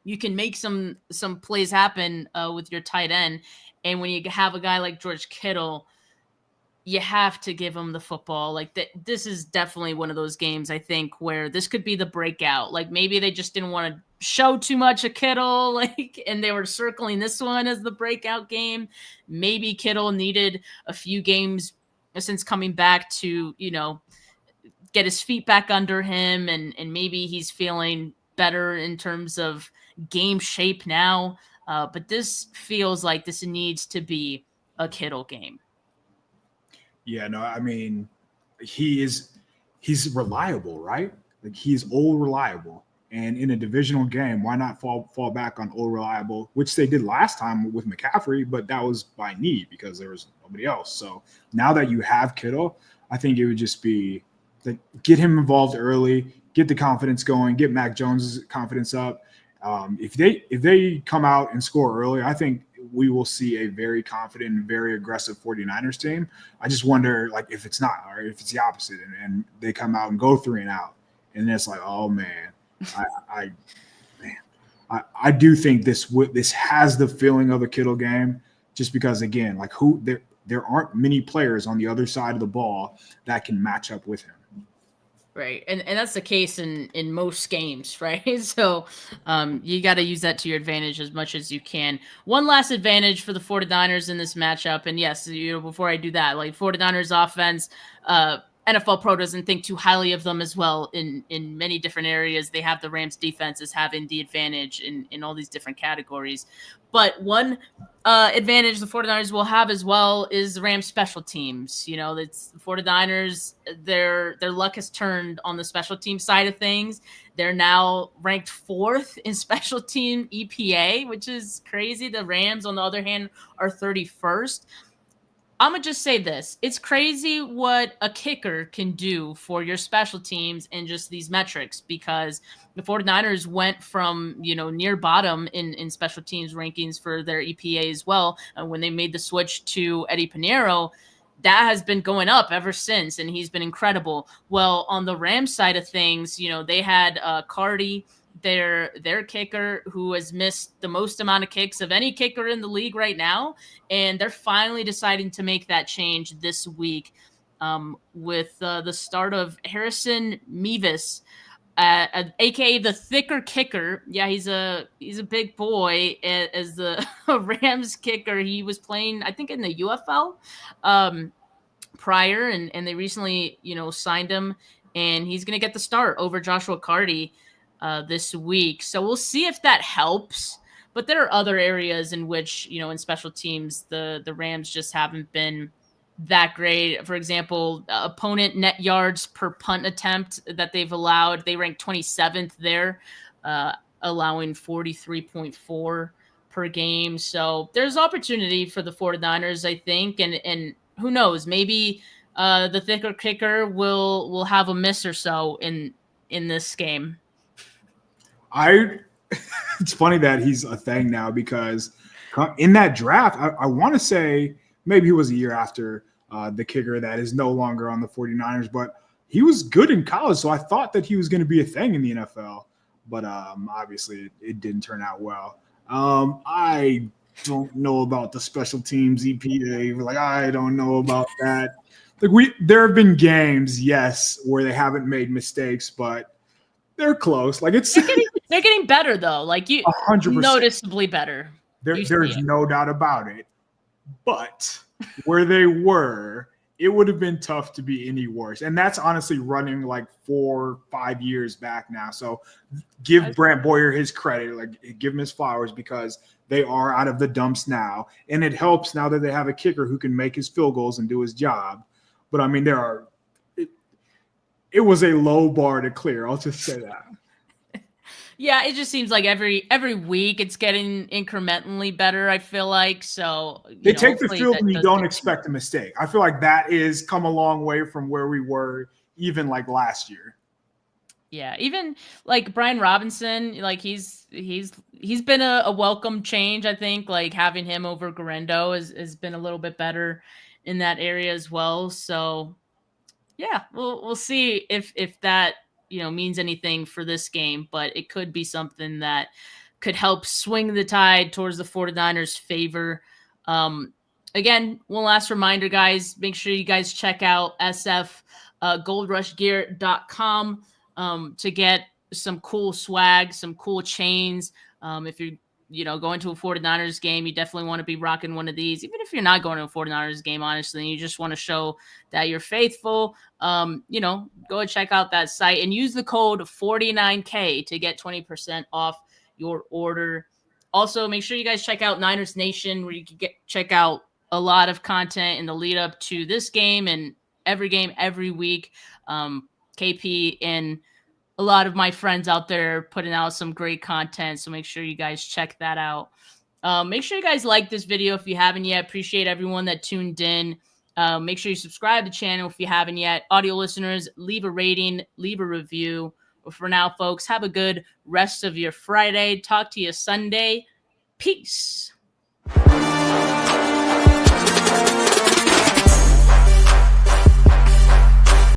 [SPEAKER 1] you can make some plays happen with your tight end. And when you have a guy like George Kittle, you have to give him the football. Like, this is definitely one of those games, I think, where this could be the breakout. Like, maybe they just didn't want to show too much of Kittle, like, and they were circling this one as the breakout game. Maybe Kittle needed a few games since coming back to, get his feet back under him, and maybe he's feeling better in terms of game shape now. But this feels like this needs to be a Kittle game.
[SPEAKER 4] Yeah, no, I mean, he's reliable, right? Like, he's old reliable. And in a divisional game, why not fall back on old reliable, which they did last time with McCaffrey, but that was by need because there was nobody else. So now that you have Kittle, I think it would just be like, get him involved early, get the confidence going, get Mac Jones' confidence up. If they come out and score early, I think we will see a very confident and very aggressive 49ers team. I just wonder, like, if it's not, or if it's the opposite, and they come out and go 3 and out, and then it's like, oh man, I do think this has the feeling of a Kittle game, just because, again, like, there aren't many players on the other side of the ball that can match up with him.
[SPEAKER 1] Right. And that's the case in most games, right? So you got to use that to your advantage as much as you can. One last advantage for the 49ers in this matchup. And yes, before I do that, like, 49ers offense NFL Pro doesn't think too highly of them as well in many different areas. They have the Rams defense as having the advantage in all these different categories. But one advantage the 49ers will have as well is the Rams special teams. It's the 49ers, their luck has turned on the special team side of things. They're now ranked 4th in special team EPA, which is crazy. The Rams, on the other hand, are 31st. I'm going to just say this. It's crazy what a kicker can do for your special teams and just these metrics, because the 49ers went from, near bottom in special teams rankings for their EPA as well. And when they made the switch to Eddie Pinheiro, that has been going up ever since, and he's been incredible. Well, on the Rams side of things, they had Cardi, their kicker, who has missed the most amount of kicks of any kicker in the league right now, and they're finally deciding to make that change this week with the start of Harrison Mevis, aka the thicker kicker. Yeah, he's a big boy as the Rams kicker. He was playing, I think, in the UFL prior, and they recently signed him, and he's gonna get the start over Joshua Cardi this week. So we'll see if that helps. But there are other areas in which, in special teams, the Rams just haven't been that great. For example, opponent net yards per punt attempt that they've allowed, they rank 27th there, allowing 43.4 per game. So there's opportunity for the 49ers, I think. And who knows, maybe the thicker kicker will have a miss or so in this game.
[SPEAKER 4] It's funny that he's a thing now, because in that draft, I want to say maybe it was a year after the kicker that is no longer on the 49ers, but he was good in college. So I thought that he was going to be a thing in the NFL, but obviously it didn't turn out well. I don't know about the special teams EPA. I don't know about that. There have been games, yes, where they haven't made mistakes, but they're close.
[SPEAKER 1] They're getting better though.
[SPEAKER 4] 100%.
[SPEAKER 1] Noticeably better.
[SPEAKER 4] There's no doubt about it. But where they were, it would have been tough to be any worse. And that's honestly running 4 or 5 years back now. So give Brant Boyer his credit, give him his flowers, because they are out of the dumps now. And it helps now that they have a kicker who can make his field goals and do his job. But I mean, it was a low bar to clear. I'll just say that.
[SPEAKER 1] Yeah, it just seems like every week it's getting incrementally better, I feel like. So
[SPEAKER 4] they take the field and you don't expect a mistake. I feel like that is come a long way from where we were even last year.
[SPEAKER 1] Yeah, even Brian Robinson, he's been a welcome change, I think. Having him over Garendo has been a little bit better in that area as well. So yeah, we'll see if that means anything for this game, but it could be something that could help swing the tide towards the 49ers' favor. Again, one last reminder, guys, make sure you guys check out sfgoldrushgear.com to get some cool swag, some cool chains. If you're going to a 49ers game, you definitely want to be rocking one of these. Even if you're not going to a 49ers game, honestly, and you just want to show that you're faithful, go and check out that site and use the code 49K to get 20% off your order. Also, make sure you guys check out Niners Nation, where you can check out a lot of content in the lead up to this game and every game every week. KP and a lot of my friends out there putting out some great content, so make sure you guys check that out. Make sure you guys like this video if you haven't yet. Appreciate everyone that tuned in. Make sure you subscribe to the channel if you haven't yet. Audio listeners, leave a rating, leave a review. But for now, folks, have a good rest of your Friday. Talk to you Sunday. Peace.